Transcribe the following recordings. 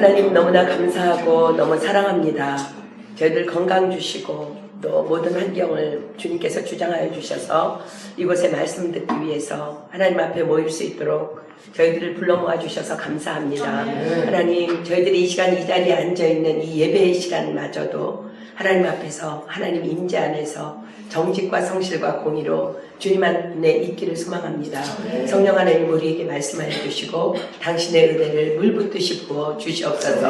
하나님 너무나 감사하고 너무 사랑합니다. 저희들 건강 주시고 또 모든 환경을 주님께서 주장하여 주셔서 이곳에 말씀 듣기 위해서 하나님 앞에 모일 수 있도록 저희들을 불러 모아 주셔서 감사합니다. 하나님, 저희들이 이 시간 이 자리에 앉아있는 이 예배의 시간마저도 하나님 앞에서 하나님 임재 안에서 정직과 성실과 공의로 주님 안에 있기를 소망합니다. 성령 하나님 우리에게 말씀하여 주시고 당신의 은혜를 물붓듯이 부어 주시옵소서.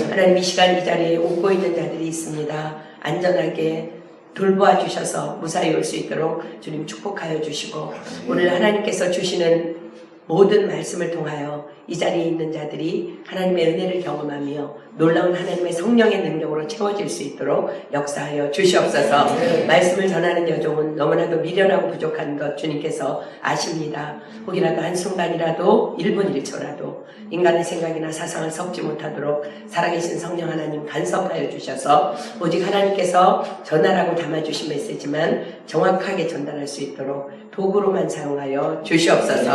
하나님, 이 시간 이 자리에 오고 있는 자들이 있습니다. 안전하게 돌보아 주셔서 무사히 올 수 있도록 주님 축복하여 주시고, 오늘 하나님께서 주시는 모든 말씀을 통하여 이 자리에 있는 자들이 하나님의 은혜를 경험하며 놀라운 하나님의 성령의 능력으로 채워질 수 있도록 역사하여 주시옵소서. 말씀을 전하는 여종은 너무나도 미련하고 부족한 것 주님께서 아십니다. 혹이라도 한순간이라도 1분 1초라도 인간의 생각이나 사상을 섞지 못하도록 살아계신 성령 하나님 간섭하여 주셔서 오직 하나님께서 전하라고 담아주신 메시지만 정확하게 전달할 수 있도록 도구로만 사용하여 주시옵소서.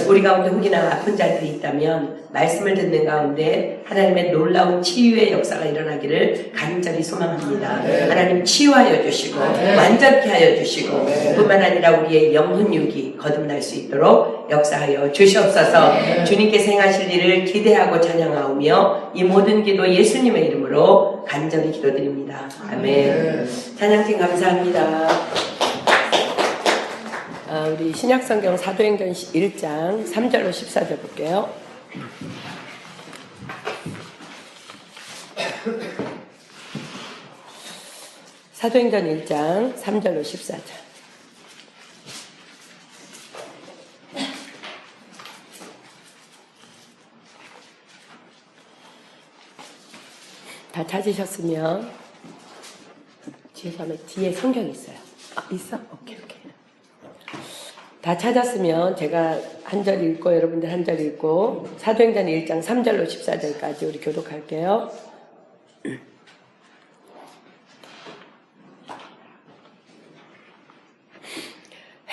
우리 가운데 혹이나 아픈 자들이 있다면 말씀을 듣는 가운데 하나님의 놀라운 치유의 역사가 일어나기를 간절히 소망합니다. 하나님 치유하여 주시고 완전케 하여 주시고 뿐만 아니라 우리의 영혼육이 거듭날 수 있도록 역사하여 주시옵소서. 주님께서 행하실 일을 기대하고 찬양하오며 이 모든 기도 예수님의 이름으로 간절히 기도드립니다. 아멘. 찬양팀 감사합니다. 우리 신약성경 사도행전 1장 3절로 14절 볼게요. 사도행전 1장 3절로 14절. 다 찾으셨으면 뒤에 성경 있어요. 있어? 오케이. 다 찾았으면 제가 한 절 읽고 여러분들 한 절 읽고 사도행전 1장 3절로 14절까지 우리 교독할게요.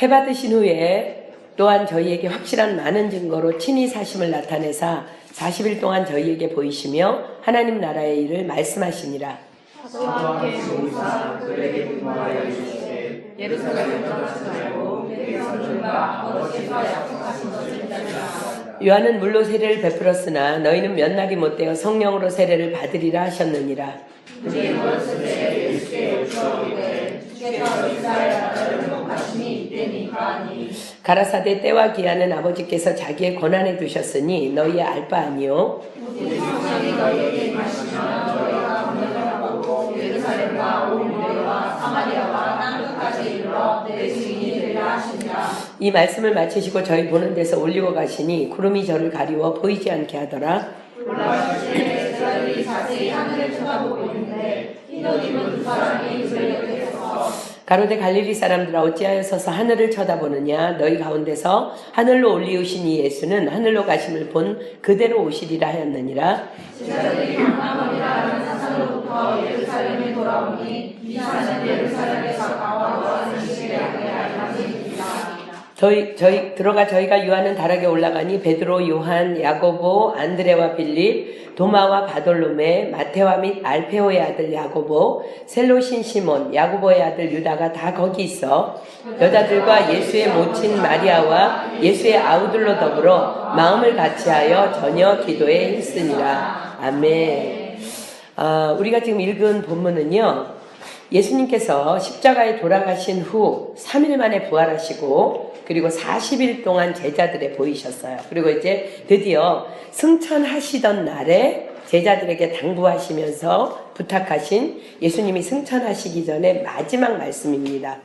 해 받으신 후에 또한 저희에게 확실한 많은 증거로 친히 사심을 나타내사 40일 동안 저희에게 보이시며 하나님 나라의 일을 말씀하시니라. 사도와 함께 모든 사람 그에게 분노하여 이르시되 예루살렘을 떠나지 말고 백성들과 아버지께서 약속하신 것을 따르라. 요한은 물로 세례를 베풀었으나 너희는 몇 날이 못되어 성령으로 세례를 받으리라 하셨느니라. 우리의 머릿속에 예수의 요청이되 주께서 이스라엘 나라를 회복하시니 이때니까니. 가라사대 때와 기한은 아버지께서 자기의 권한에 두셨으니 너희의 알 바 아니요. 오직 성령이 너희에게 임하시면 너희가 권능을 예루살렘과 온 유대와 사마리아와 땅끝까지 이르러 내 증인이 되리라 하시니라. 이 말씀을 마치시고 저희 보는 데서 올리고 가시니 구름이 저를 가리워 보이지 않게 하더라. 올라가실 때 저희들이 자세히 하늘을 쳐다보고 있는데 흰옷 입은 두 사람이 그들 옆에 서서 가로되 갈릴리 사람들아 어찌하여 서서 하늘을 쳐다보느냐. 너희 가운데서 하늘로 올리우신 이 예수는 하늘로 가심을 본 그대로 오시리라 하였느니라. 제자들이 강남원이라 하는 사산으로부터 예루살렘에 돌아오니 이 산은 예루살렘에서 가까워 안식일에 하니라. 저희가 유하는 다락에 올라가니 베드로, 요한, 야고보, 안드레와 빌립, 도마와 바돌로메, 마테와 및 알페오의 아들 야고보, 셀로신 시몬, 야고보의 아들 유다가 다 거기 있어 여자들과 예수의 모친 마리아와 예수의 아우들로 더불어 마음을 같이하여 전혀 기도에 힘쓰니라. 아멘. 우리가 지금 읽은 본문은요, 예수님께서 십자가에 돌아가신 후 3일 만에 부활하시고 그리고 40일 동안 제자들에 보이셨어요. 그리고 이제 드디어 승천하시던 날에 제자들에게 당부하시면서 부탁하신 예수님이 승천하시기 전에 마지막 말씀입니다.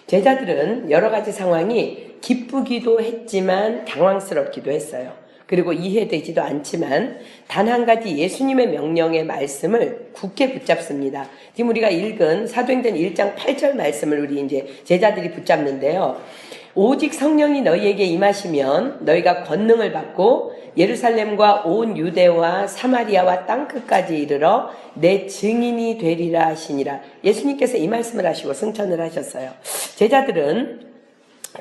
제자들은 여러 가지 상황이 기쁘기도 했지만 당황스럽기도 했어요. 그리고 이해되지도 않지만 단 한 가지 예수님의 명령의 말씀을 굳게 붙잡습니다. 지금 우리가 읽은 사도행전 1장 8절 말씀을 우리 이제 제자들이 붙잡는데요. 오직 성령이 너희에게 임하시면 너희가 권능을 받고 예루살렘과 온 유대와 사마리아와 땅끝까지 이르러 내 증인이 되리라 하시니라. 예수님께서 이 말씀을 하시고 승천을 하셨어요. 제자들은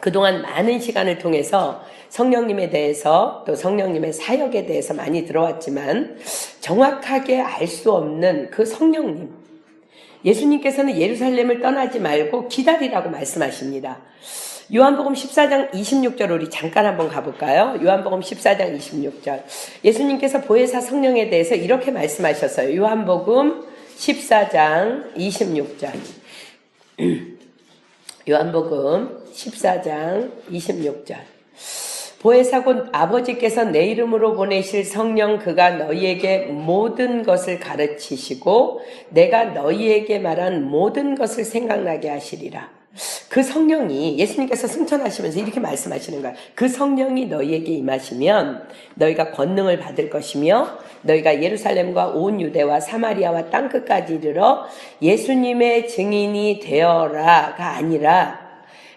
그동안 많은 시간을 통해서 성령님에 대해서 또 성령님의 사역에 대해서 많이 들어왔지만 정확하게 알 수 없는 그 성령님, 예수님께서는 예루살렘을 떠나지 말고 기다리라고 말씀하십니다. 요한복음 14장 26절 우리 잠깐 한번 가볼까요? 요한복음 14장 26절 예수님께서 보혜사 성령에 대해서 이렇게 말씀하셨어요. 요한복음 14장 26절 요한복음 14장 26절 보혜사 곧 아버지께서 내 이름으로 보내실 성령 그가 너희에게 모든 것을 가르치시고 내가 너희에게 말한 모든 것을 생각나게 하시리라. 그 성령이 예수님께서 승천하시면서 이렇게 말씀하시는 거예요. 그 성령이 너희에게 임하시면 너희가 권능을 받을 것이며 너희가 예루살렘과 온 유대와 사마리아와 땅끝까지 이르러 예수님의 증인이 되어라가 아니라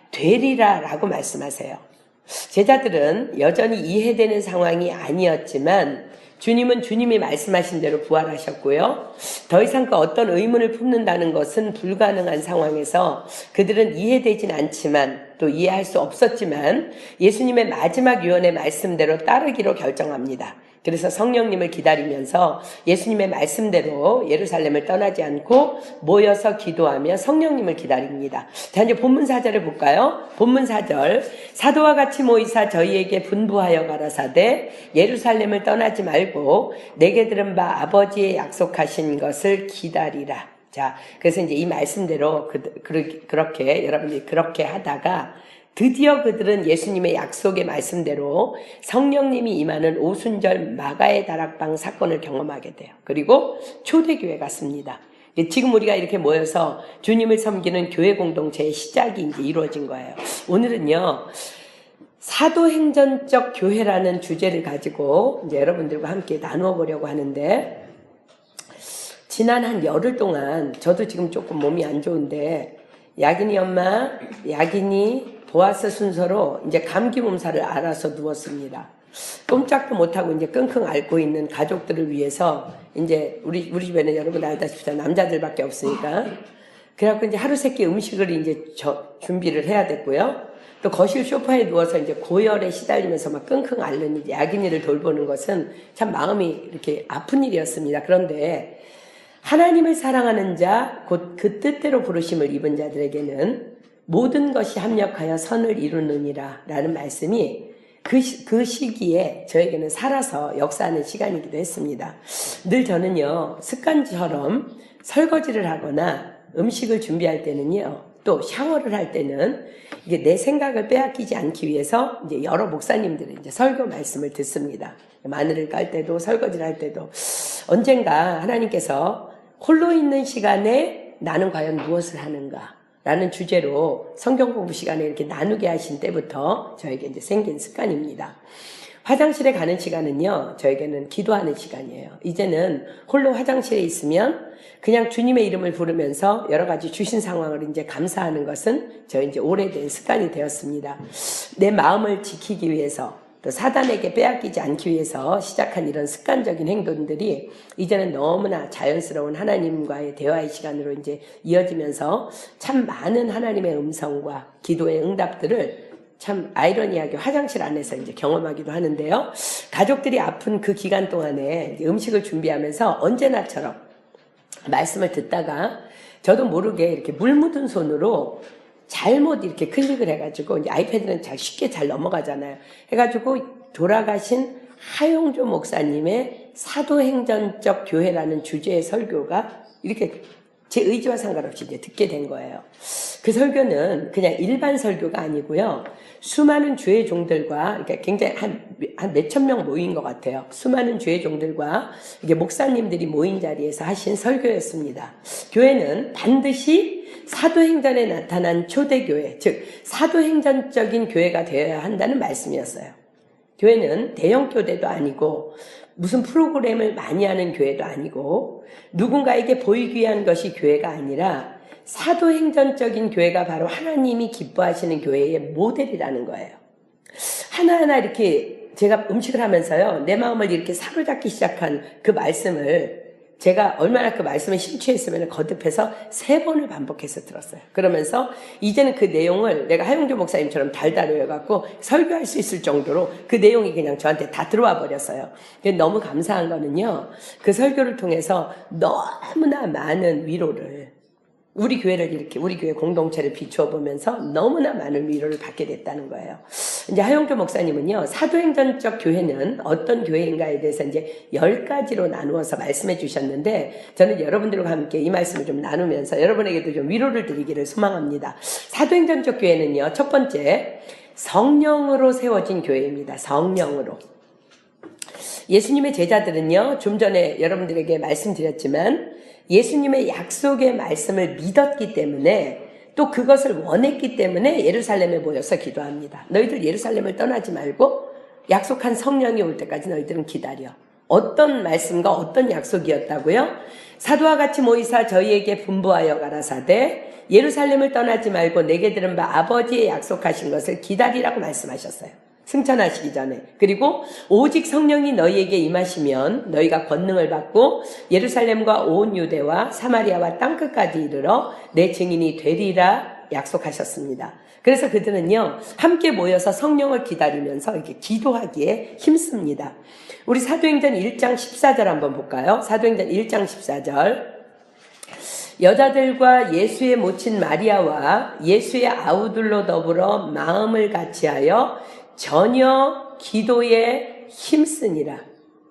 되리라 라고 말씀하세요. 제자들은 여전히 이해되는 상황이 아니었지만 주님은 주님이 말씀하신 대로 부활하셨고요. 더 이상 그 어떤 의문을 품는다는 것은 불가능한 상황에서 그들은 이해되진 않지만 또 이해할 수 없었지만 예수님의 마지막 유언의 말씀대로 따르기로 결정합니다. 그래서 성령님을 기다리면서 예수님의 말씀대로 예루살렘을 떠나지 않고 모여서 기도하며 성령님을 기다립니다. 자, 이제 본문 4절을 볼까요? 본문 4절 사도와 같이 모이사 저희에게 분부하여 가라사대 예루살렘을 떠나지 말고 내게 들은 바 아버지의 약속하신 것을 기다리라. 자, 그래서 이제 이 말씀대로 그렇게 여러분들이 그렇게 하다가 드디어 그들은 예수님의 약속의 말씀대로 성령님이 임하는 오순절 마가의 다락방 사건을 경험하게 돼요. 그리고 초대교회 갔습니다. 지금 우리가 이렇게 모여서 주님을 섬기는 교회 공동체의 시작이 이제 이루어진 거예요. 오늘은요, 사도행전적 교회라는 주제를 가지고 이제 여러분들과 함께 나누어 보려고 하는데, 지난 한 열흘 동안 저도 지금 조금 몸이 안 좋은데, 야긴이 엄마, 야긴이 보아스 순서로 이제 감기 몸살을 앓아서 누웠습니다. 꼼짝도 못하고 이제 끙끙 앓고 있는 가족들을 위해서 이제 우리 집에는 여러분 알다시피 남자들밖에 없으니까 그래갖고 이제 하루 세끼 음식을 이제 준비를 해야 됐고요. 또 거실 소파에 누워서 이제 고열에 시달리면서 막 끙끙 앓는 야긴이를 돌보는 것은 참 마음이 이렇게 아픈 일이었습니다. 그런데 하나님을 사랑하는 자, 곧 그 뜻대로 부르심을 입은 자들에게는 모든 것이 합력하여 선을 이루느니라 라는 말씀이 그 시기에 저에게는 살아서 역사하는 시간이기도 했습니다. 늘 저는요, 습관처럼 설거지를 하거나 음식을 준비할 때는요, 또 샤워를 할 때는 이게 내 생각을 빼앗기지 않기 위해서 이제 여러 목사님들의 이제 설교 말씀을 듣습니다. 마늘을 깔 때도 설거지를 할 때도 언젠가 하나님께서 홀로 있는 시간에 나는 과연 무엇을 하는가? 라는 주제로 성경 공부 시간에 이렇게 나누게 하신 때부터 저에게 이제 생긴 습관입니다. 화장실에 가는 시간은요, 저에게는 기도하는 시간이에요. 이제는 홀로 화장실에 있으면 그냥 주님의 이름을 부르면서 여러 가지 주신 상황을 이제 감사하는 것은 저 이제 오래된 습관이 되었습니다. 내 마음을 지키기 위해서 또 사단에게 빼앗기지 않기 위해서 시작한 이런 습관적인 행동들이 이제는 너무나 자연스러운 하나님과의 대화의 시간으로 이제 이어지면서 참 많은 하나님의 음성과 기도의 응답들을 참 아이러니하게 화장실 안에서 이제 경험하기도 하는데요. 가족들이 아픈 그 기간 동안에 음식을 준비하면서 언제나처럼 말씀을 듣다가 저도 모르게 이렇게 물 묻은 손으로 잘못 이렇게 클릭을 해가지고 이제 아이패드는 쉽게 잘 넘어가잖아요. 해가지고 돌아가신 하용조 목사님의 사도행전적 교회라는 주제의 설교가 이렇게 제 의지와 상관없이 이제 듣게 된 거예요. 그 설교는 그냥 일반 설교가 아니고요. 수많은 주의 종들과, 그러니까 굉장히 한 몇천 명 모인 것 같아요. 수많은 주의 종들과 이게 목사님들이 모인 자리에서 하신 설교였습니다. 교회는 반드시 사도행전에 나타난 초대교회, 즉 사도행전적인 교회가 되어야 한다는 말씀이었어요. 교회는 대형 교대도 아니고 무슨 프로그램을 많이 하는 교회도 아니고 누군가에게 보이기 위한 것이 교회가 아니라 사도행전적인 교회가 바로 하나님이 기뻐하시는 교회의 모델이라는 거예요. 하나하나 이렇게 제가 음식을 하면서요, 내 마음을 이렇게 사로잡기 시작한 그 말씀을 제가 얼마나 그 말씀에 심취했으면 거듭해서 3번을 반복해서 들었어요. 그러면서 이제는 그 내용을 내가 하용조 목사님처럼 달달 외워갖고 설교할 수 있을 정도로 그 내용이 그냥 저한테 다 들어와 버렸어요. 너무 감사한 거는요, 그 설교를 통해서 너무나 많은 위로를, 우리 교회를 이렇게, 우리 교회 공동체를 비추어 보면서 너무나 많은 위로를 받게 됐다는 거예요. 이제 하용조 목사님은요, 사도행전적 교회는 어떤 교회인가에 대해서 이제 10가지로 나누어서 말씀해 주셨는데, 저는 여러분들과 함께 이 말씀을 좀 나누면서 여러분에게도 좀 위로를 드리기를 소망합니다. 사도행전적 교회는요, 첫 번째, 성령으로 세워진 교회입니다. 성령으로. 예수님의 제자들은요, 좀 전에 여러분들에게 말씀드렸지만, 예수님의 약속의 말씀을 믿었기 때문에 또 그것을 원했기 때문에 예루살렘에 모여서 기도합니다. 너희들 예루살렘을 떠나지 말고 약속한 성령이 올 때까지 너희들은 기다려. 어떤 말씀과 어떤 약속이었다고요? 사도와 같이 모이사 저희에게 분부하여 가라사대 예루살렘을 떠나지 말고 내게 들은 바 아버지의 약속하신 것을 기다리라고 말씀하셨어요. 승천하시기 전에. 그리고 오직 성령이 너희에게 임하시면 너희가 권능을 받고 예루살렘과 온 유대와 사마리아와 땅끝까지 이르러 내 증인이 되리라 약속하셨습니다. 그래서 그들은요, 함께 모여서 성령을 기다리면서 이렇게 기도하기에 힘씁니다. 우리 사도행전 1장 14절 한번 볼까요? 사도행전 1장 14절. 여자들과 예수의 모친 마리아와 예수의 아우들로 더불어 마음을 같이하여 전혀 기도에 힘쓰니라.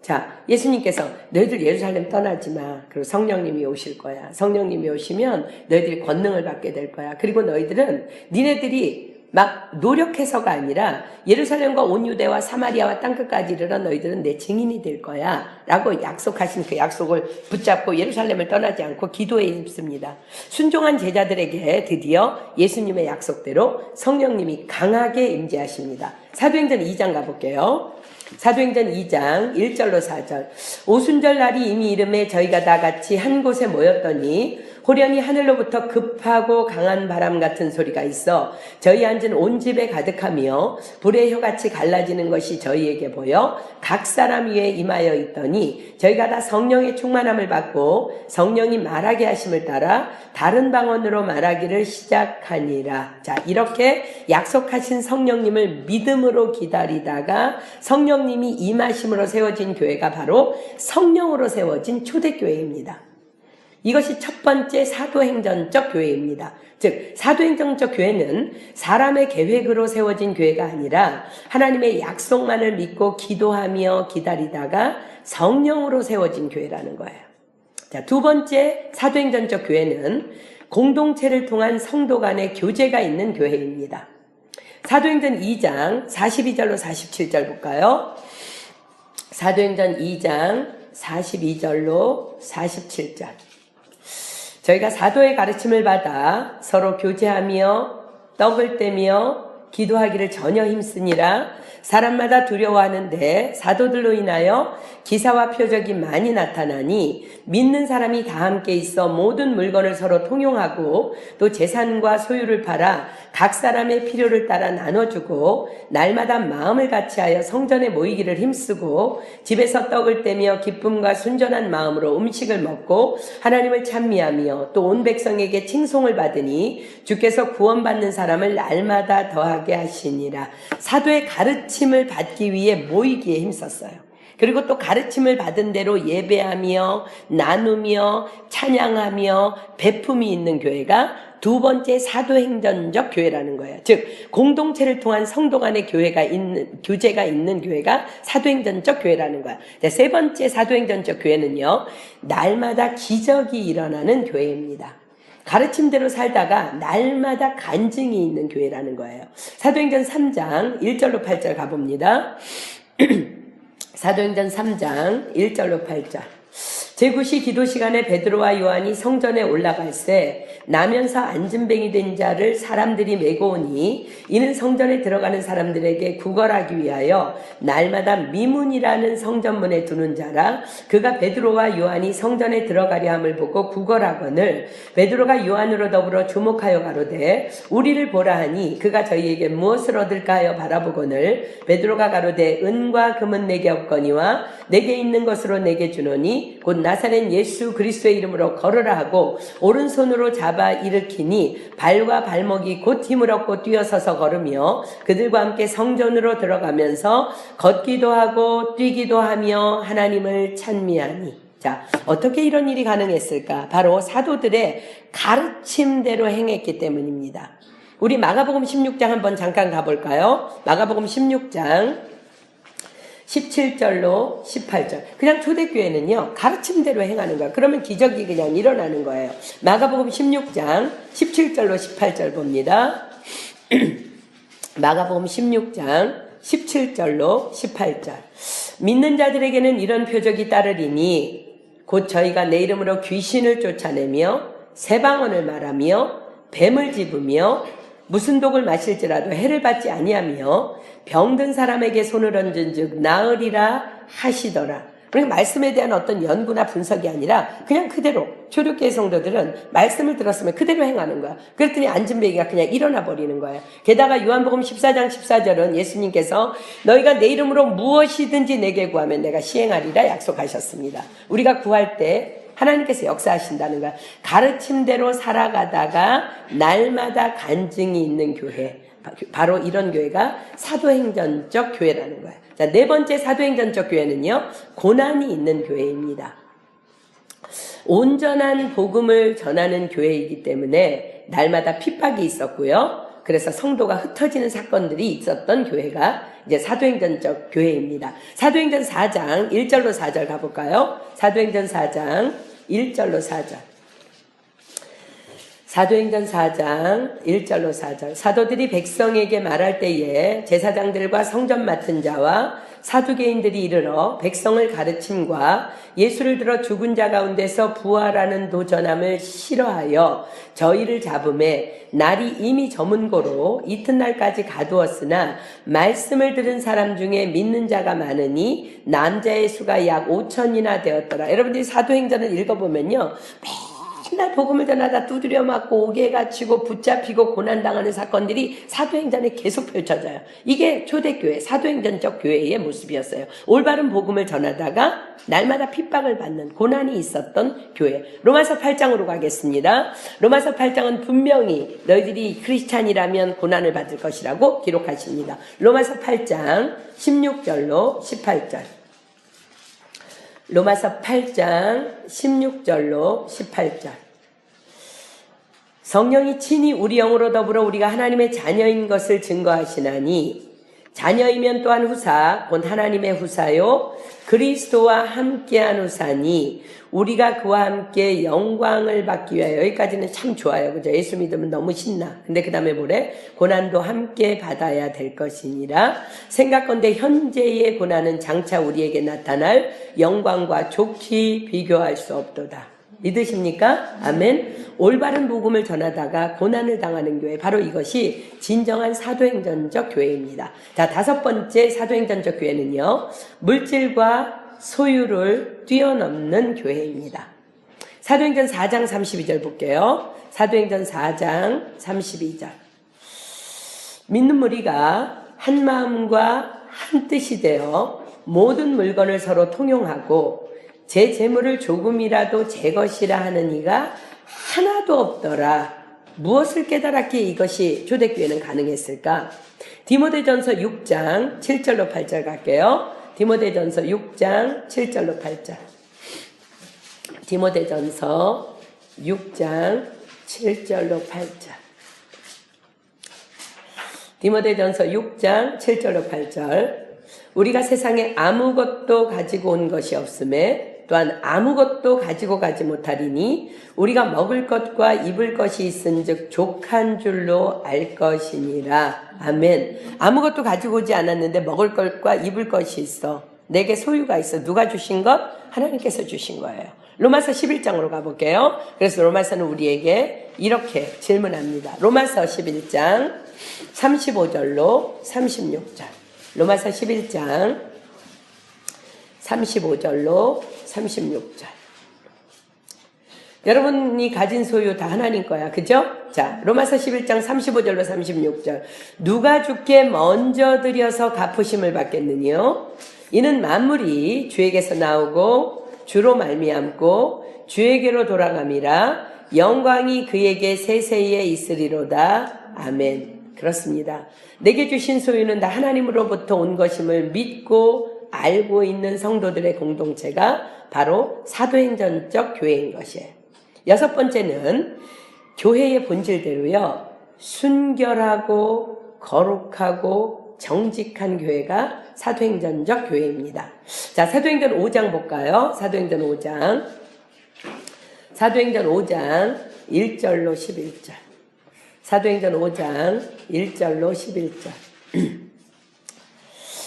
자, 예수님께서 너희들 예루살렘 떠나지 마. 그리고 성령님이 오실 거야. 성령님이 오시면 너희들이 권능을 받게 될 거야. 그리고 너희들은 니네들이 막 노력해서가 아니라 예루살렘과 온 유대와 사마리아와 땅끝까지 이르러 너희들은 내 증인이 될 거야 라고 약속하신 그 약속을 붙잡고 예루살렘을 떠나지 않고 기도에 힘씁니다. 순종한 제자들에게 드디어 예수님의 약속대로 성령님이 강하게 임재하십니다. 사도행전 2장 가볼게요. 사도행전 2장 1절로 4절. 오순절 날이 이미 이름에 저희가 다 같이 한 곳에 모였더니 호련히 하늘로부터 급하고 강한 바람 같은 소리가 있어 저희 앉은 온 집에 가득하며 불의 혀같이 갈라지는 것이 저희에게 보여 각 사람 위에 임하여 있더니 저희가 다 성령의 충만함을 받고 성령이 말하게 하심을 따라 다른 방언으로 말하기를 시작하니라. 자, 이렇게 약속하신 성령님을 믿음으로 기다리다가 성령님이 임하심으로 세워진 교회가 바로 성령으로 세워진 초대교회입니다. 이것이 첫 번째 사도행전적 교회입니다. 즉 사도행전적 교회는 사람의 계획으로 세워진 교회가 아니라 하나님의 약속만을 믿고 기도하며 기다리다가 성령으로 세워진 교회라는 거예요. 자, 두 번째 사도행전적 교회는 공동체를 통한 성도 간의 교제가 있는 교회입니다. 사도행전 2장 42절로 47절 볼까요? 사도행전 2장 42절로 47절. 저희가 사도의 가르침을 받아 서로 교제하며 떡을 떼며 기도하기를 전혀 힘쓰니라. 사람마다 두려워하는데 사도들로 인하여 기사와 표적이 많이 나타나니 믿는 사람이 다 함께 있어 모든 물건을 서로 통용하고 또 재산과 소유를 팔아 각 사람의 필요를 따라 나눠주고 날마다 마음을 같이하여 성전에 모이기를 힘쓰고 집에서 떡을 떼며 기쁨과 순전한 마음으로 음식을 먹고 하나님을 찬미하며 또 온 백성에게 칭송을 받으니 주께서 구원받는 사람을 날마다 더하게 하시니라. 사도의 가르침을 받기 위해 모이기에 힘썼어요. 그리고 또 가르침을 받은 대로 예배하며 나누며 찬양하며 베품이 있는 교회가 두 번째 사도행전적 교회라는 거예요. 즉 공동체를 통한 성도 간의 교제가 있는 교회가 사도행전적 교회라는 거야. 세 번째 사도행전적 교회는요, 날마다 기적이 일어나는 교회입니다. 가르침대로 살다가 날마다 간증이 있는 교회라는 거예요. 사도행전 3장 1절로 8절 가봅니다. 사도행전 3장 1절로 8절. 제9시 기도 시간에 베드로와 요한이 성전에 올라갈새 나면서 안진뱅이 된 자를 사람들이 메고 오니 이는 성전에 들어가는 사람들에게 구걸하기 위하여 날마다 미문이라는 성전문에 두는 자라. 그가 베드로와 요한이 성전에 들어가려 함을 보고 구걸하거늘 베드로가 요한으로 더불어 주목하여 가로되 우리를 보라 하니 그가 저희에게 무엇을 얻을까 하여 바라보거늘 베드로가 가로되 은과 금은 내게 없거니와 내게 있는 것으로 내게 주노니 곧 나사렛 예수 그리스도의 이름으로 걸으라 하고 오른손으로 잡아 일으키니 발과 발목이 곧 힘을 얻고 뛰어서서 걸으며 그들과 함께 성전으로 들어가면서 걷기도 하고 뛰기도 하며 하나님을 찬미하니. 자, 어떻게 이런 일이 가능했을까? 바로 사도들의 가르침대로 행했기 때문입니다. 우리 마가복음 16장 한번 잠깐 가볼까요? 마가복음 16장 17절로 18절. 그냥 초대교회는요, 가르침대로 행하는 거야. 그러면 기적이 그냥 일어나는 거예요. 마가복음 16장 17절로 18절 봅니다. 마가복음 16장 17절로 18절. 믿는 자들에게는 이런 표적이 따르리니 곧 저희가 내 이름으로 귀신을 쫓아내며 새방언을 말하며 뱀을 집으며 무슨 독을 마실지라도 해를 받지 아니하며 병든 사람에게 손을 얹은 즉 나으리라 하시더라. 그러니까 말씀에 대한 어떤 연구나 분석이 아니라 그냥 그대로 초대교회 성도들은 말씀을 들었으면 그대로 행하는 거야. 그랬더니 앉은 베개가 그냥 일어나 버리는 거야. 게다가 요한복음 14장 14절은 예수님께서 너희가 내 이름으로 무엇이든지 내게 구하면 내가 시행하리라 약속하셨습니다. 우리가 구할 때 하나님께서 역사하신다는 거야. 가르침대로 살아가다가 날마다 간증이 있는 교회. 바로 이런 교회가 사도행전적 교회라는 거야. 자, 네 번째 사도행전적 교회는요, 고난이 있는 교회입니다. 온전한 복음을 전하는 교회이기 때문에 날마다 핍박이 있었고요. 그래서 성도가 흩어지는 사건들이 있었던 교회가 이제 사도행전적 교회입니다. 사도행전 4장 1절로 4절 가볼까요? 사도행전 4장 1절로 4절. 사도행전 4장 1절로 4절. 사도들이 백성에게 말할 때에 제사장들과 성전 맡은 자와 사두개인들이 이르러 백성을 가르침과 예수를 들어 죽은 자 가운데서 부활하는 도전함을 싫어하여 저희를 잡음에 날이 이미 저문고로 이튿날까지 가두었으나 말씀을 들은 사람 중에 믿는 자가 많으니 남자의 수가 약 5천이나 되었더라. 여러분들이 사도행전을 읽어보면요, 맨날 복음을 전하다 두드려 맞고 옥에 갇히고 붙잡히고 고난당하는 사건들이 사도행전에 계속 펼쳐져요. 이게 초대교회, 사도행전적 교회의 모습이었어요. 올바른 복음을 전하다가 날마다 핍박을 받는 고난이 있었던 교회. 로마서 8장으로 가겠습니다. 로마서 8장은 분명히 너희들이 크리스찬이라면 고난을 받을 것이라고 기록하십니다. 로마서 8장 16절로 18절. 로마서 8장 16절로 18절. 성령이 친히 우리 영으로 더불어 우리가 하나님의 자녀인 것을 증거하시나니 자녀이면 또한 후사 곧 하나님의 후사요 그리스도와 함께한 후사니 우리가 그와 함께 영광을 받기 위하여. 여기까지는 참 좋아요. 그죠? 예수 믿으면 너무 신나. 근데 그 다음에 뭐래? 고난도 함께 받아야 될 것이니라. 생각건대 현재의 고난은 장차 우리에게 나타날 영광과 좋게 비교할 수 없도다. 믿으십니까? 아멘. 올바른 복음을 전하다가 고난을 당하는 교회, 바로 이것이 진정한 사도행전적 교회입니다. 자, 다섯 번째 사도행전적 교회는요, 물질과 소유를 뛰어넘는 교회입니다. 사도행전 4장 32절 볼게요. 사도행전 4장 32절. 믿는 무리가 한 마음과 한 뜻이 되어 모든 물건을 서로 통용하고 제 재물을 조금이라도 제 것이라 하는 이가 하나도 없더라. 무엇을 깨달았기에 이것이 초대교회는 가능했을까? 디모데전서 6장 7절로 8절 갈게요. 디모데전서 6장 7절로 8절. 디모데전서 6장 7절로 8절. 디모데전서 6장 7절로 8절. 우리가 세상에 아무것도 가지고 온 것이 없음에 또한 아무것도 가지고 가지 못하리니 우리가 먹을 것과 입을 것이 있은즉 족한 줄로 알 것이니라. 아멘. 아무것도 가지고 오지 않았는데 먹을 것과 입을 것이 있어. 내게 소유가 있어. 누가 주신 것? 하나님께서 주신 거예요. 로마서 11장으로 가볼게요. 그래서 로마서는 우리에게 이렇게 질문합니다. 로마서 11장 35절로 36절. 로마서 11장 35절로 36절. 여러분이 가진 소유 다 하나님 거야. 그죠? 자, 로마서 11장 35절로 36절. 누가 주께 먼저 드려서 갚으심을 받겠느뇨? 이는 만물이 주에게서 나오고 주로 말미암고 주에게로 돌아감이라 영광이 그에게 세세에 있으리로다. 아멘. 그렇습니다. 내게 주신 소유는 다 하나님으로부터 온 것임을 믿고 알고 있는 성도들의 공동체가 바로 사도행전적 교회인 것이에요. 여섯 번째는 교회의 본질대로요, 순결하고 거룩하고 정직한 교회가 사도행전적 교회입니다. 자, 사도행전 5장 볼까요? 사도행전 5장 1절로 11절. 사도행전 5장 1절로 11절.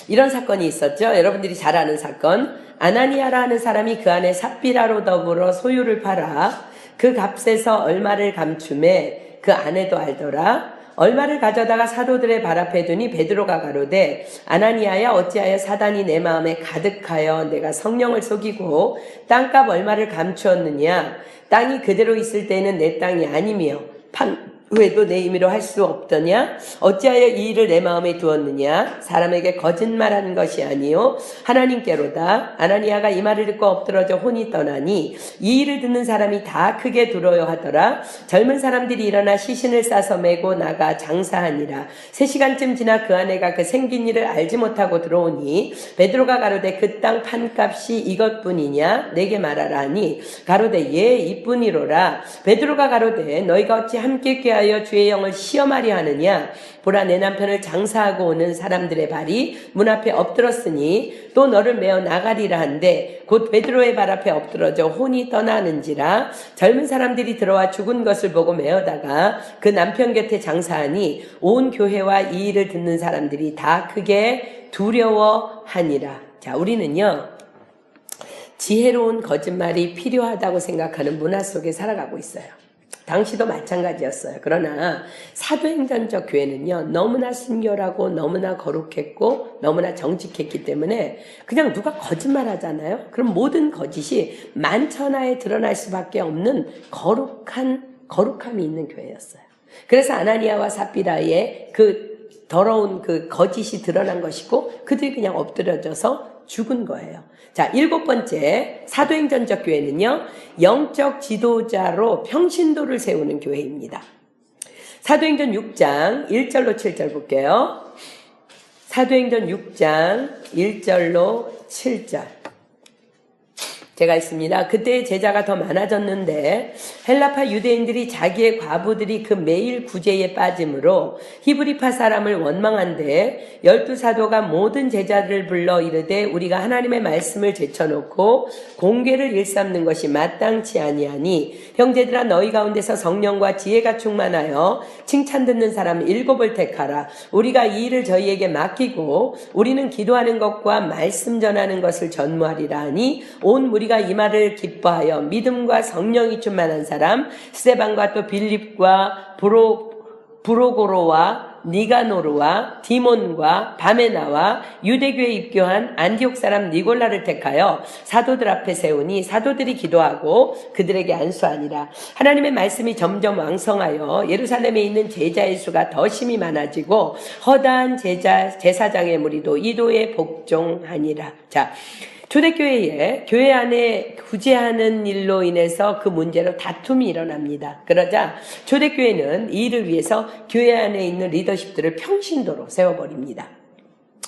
이런 사건이 있었죠. 여러분들이 잘 아는 사건. 아나니아라 하는 사람이 그 안에 삽비라로 더불어 소유를 팔아 그 값에서 얼마를 감춤해 그 아내도 알더라. 얼마를 가져다가 사도들의 발 앞에 두니 베드로가 가로되 아나니아야 어찌하여 사단이 내 마음에 가득하여 내가 성령을 속이고 땅값 얼마를 감추었느냐. 땅이 그대로 있을 때는 내 땅이 아니며 판 외도 내 임의로 할 수 없더냐? 어찌하여 이 일을 내 마음에 두었느냐? 사람에게 거짓말한 것이 아니요 하나님께로다. 아나니아가 이 말을 듣고 엎드러져 혼이 떠나니 이 일을 듣는 사람이 다 크게 두려워하더라. 젊은 사람들이 일어나 시신을 싸서 메고 나가 장사하니라. 3시간쯤 지나 그 아내가 그 생긴 일을 알지 못하고 들어오니 베드로가 가로되 그 땅 판값이 이것뿐이냐? 내게 말하라 하니 가로되 예 이뿐이로라. 베드로가 가로되 너희가 어찌 함께 꾀하여 주의 영을 시험하려 하느냐. 보라 내 남편을 장사하고 오는 사람들의 발이 문 앞에 엎드렀으니 또 너를 메어 나가리라 한데 곧 베드로의 발 앞에 엎드러져 혼이 떠나는지라. 젊은 사람들이 들어와 죽은 것을 보고 메어다가 그 남편 곁에 장사하니 온 교회와 이 일을 듣는 사람들이 다 크게 두려워하니라. 자, 우리는요 지혜로운 거짓말이 필요하다고 생각하는 문화 속에 살아가고 있어요. 당시도 마찬가지였어요. 그러나 사도행전적 교회는요 너무나 순결하고 너무나 거룩했고 너무나 정직했기 때문에 그냥 누가 거짓말하잖아요. 그럼 모든 거짓이 만천하에 드러날 수밖에 없는 거룩함이 있는 교회였어요. 그래서 아나니아와 삽비라의 그 더러운 그 거짓이 드러난 것이고 그들이 그냥 엎드려져서 죽은 거예요. 자, 7번째 사도행전적 교회는요 영적 지도자로 평신도를 세우는 교회입니다. 사도행전 6장 1절로 7절 볼게요. 사도행전 6장 1절로 7절 제가 있습니다. 그때 제자가 더 많아졌는데 헬라파 유대인들이 자기의 과부들이 그 매일 구제에 빠짐으로 히브리파 사람을 원망한데 12사도가 모든 제자들을 불러 이르되 우리가 하나님의 말씀을 제쳐놓고 공궤를 일삼는 것이 마땅치 아니하니 형제들아 너희 가운데서 성령과 지혜가 충만하여 칭찬 듣는 사람 7을 택하라. 우리가 이 일을 저희에게 맡기고 우리는 기도하는 것과 말씀 전하는 것을 전무하리라 하니 온 우리가 이 말을 기뻐하여 믿음과 성령이 충만한 사람 스데반과 또 빌립과 브로고로와 니가노르와 디몬과 바메나와 유대교에 입교한 안디옥 사람 니골라를 택하여 사도들 앞에 세우니 사도들이 기도하고 그들에게 안수하니라. 하나님의 말씀이 점점 왕성하여 예루살렘에 있는 제자의 수가 더 심히 많아지고 허다한 제사장의 무리도 이도에 복종하니라. 자, 초대교회에 교회 안에 구제하는 일로 인해서 그 문제로 다툼이 일어납니다. 그러자 초대교회는 이 일을 위해서 교회 안에 있는 리더십들을 평신도로 세워버립니다.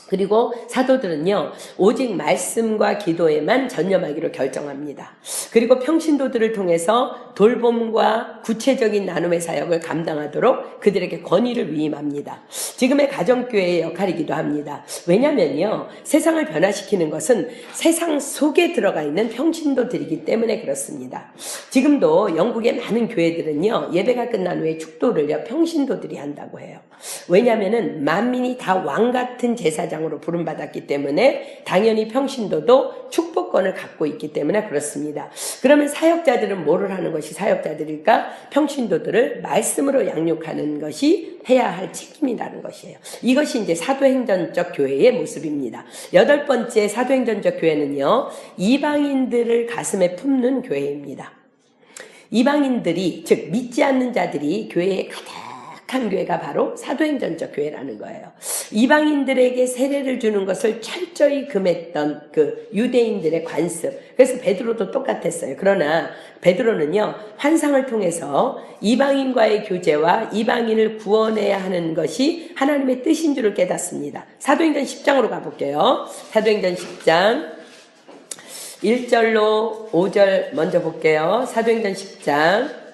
그리고 사도들은요 오직 말씀과 기도에만 전념하기로 결정합니다. 그리고 평신도들을 통해서 돌봄과 구체적인 나눔의 사역을 감당하도록 그들에게 권위를 위임합니다. 지금의 가정교회의 역할이기도 합니다. 왜냐면요 세상을 변화시키는 것은 세상 속에 들어가 있는 평신도들이기 때문에 그렇습니다. 지금도 영국의 많은 교회들은요 예배가 끝난 후에 축도를요 평신도들이 한다고 해요. 왜냐면은 만민이 다 왕같은 제사장으로 부름받았기 때문에 당연히 평신도도 축복권을 갖고 있기 때문에 그렇습니다. 그러면 사역자들은 뭐를 하는 것이 사역자들일까? 평신도들을 말씀으로 양육하는 것이 해야 할 책임이라는 것이에요. 이것이 이제 사도행전적 교회의 모습입니다. 8번째 사도행전적 교회는요 이방인들을 가슴에 품는 교회입니다. 이방인들이 즉 믿지 않는 자들이 교회에 가득한 깨끗한 교회가 바로 사도행전적 교회라는 거예요. 이방인들에게 세례를 주는 것을 철저히 금했던 그 유대인들의 관습. 그래서 베드로도 똑같았어요. 그러나 베드로는요, 환상을 통해서 이방인과의 교제와 이방인을 구원해야 하는 것이 하나님의 뜻인 줄을 깨닫습니다. 사도행전 10장으로 가볼게요. 사도행전 10장 1절로 5절 먼저 볼게요. 사도행전 10장.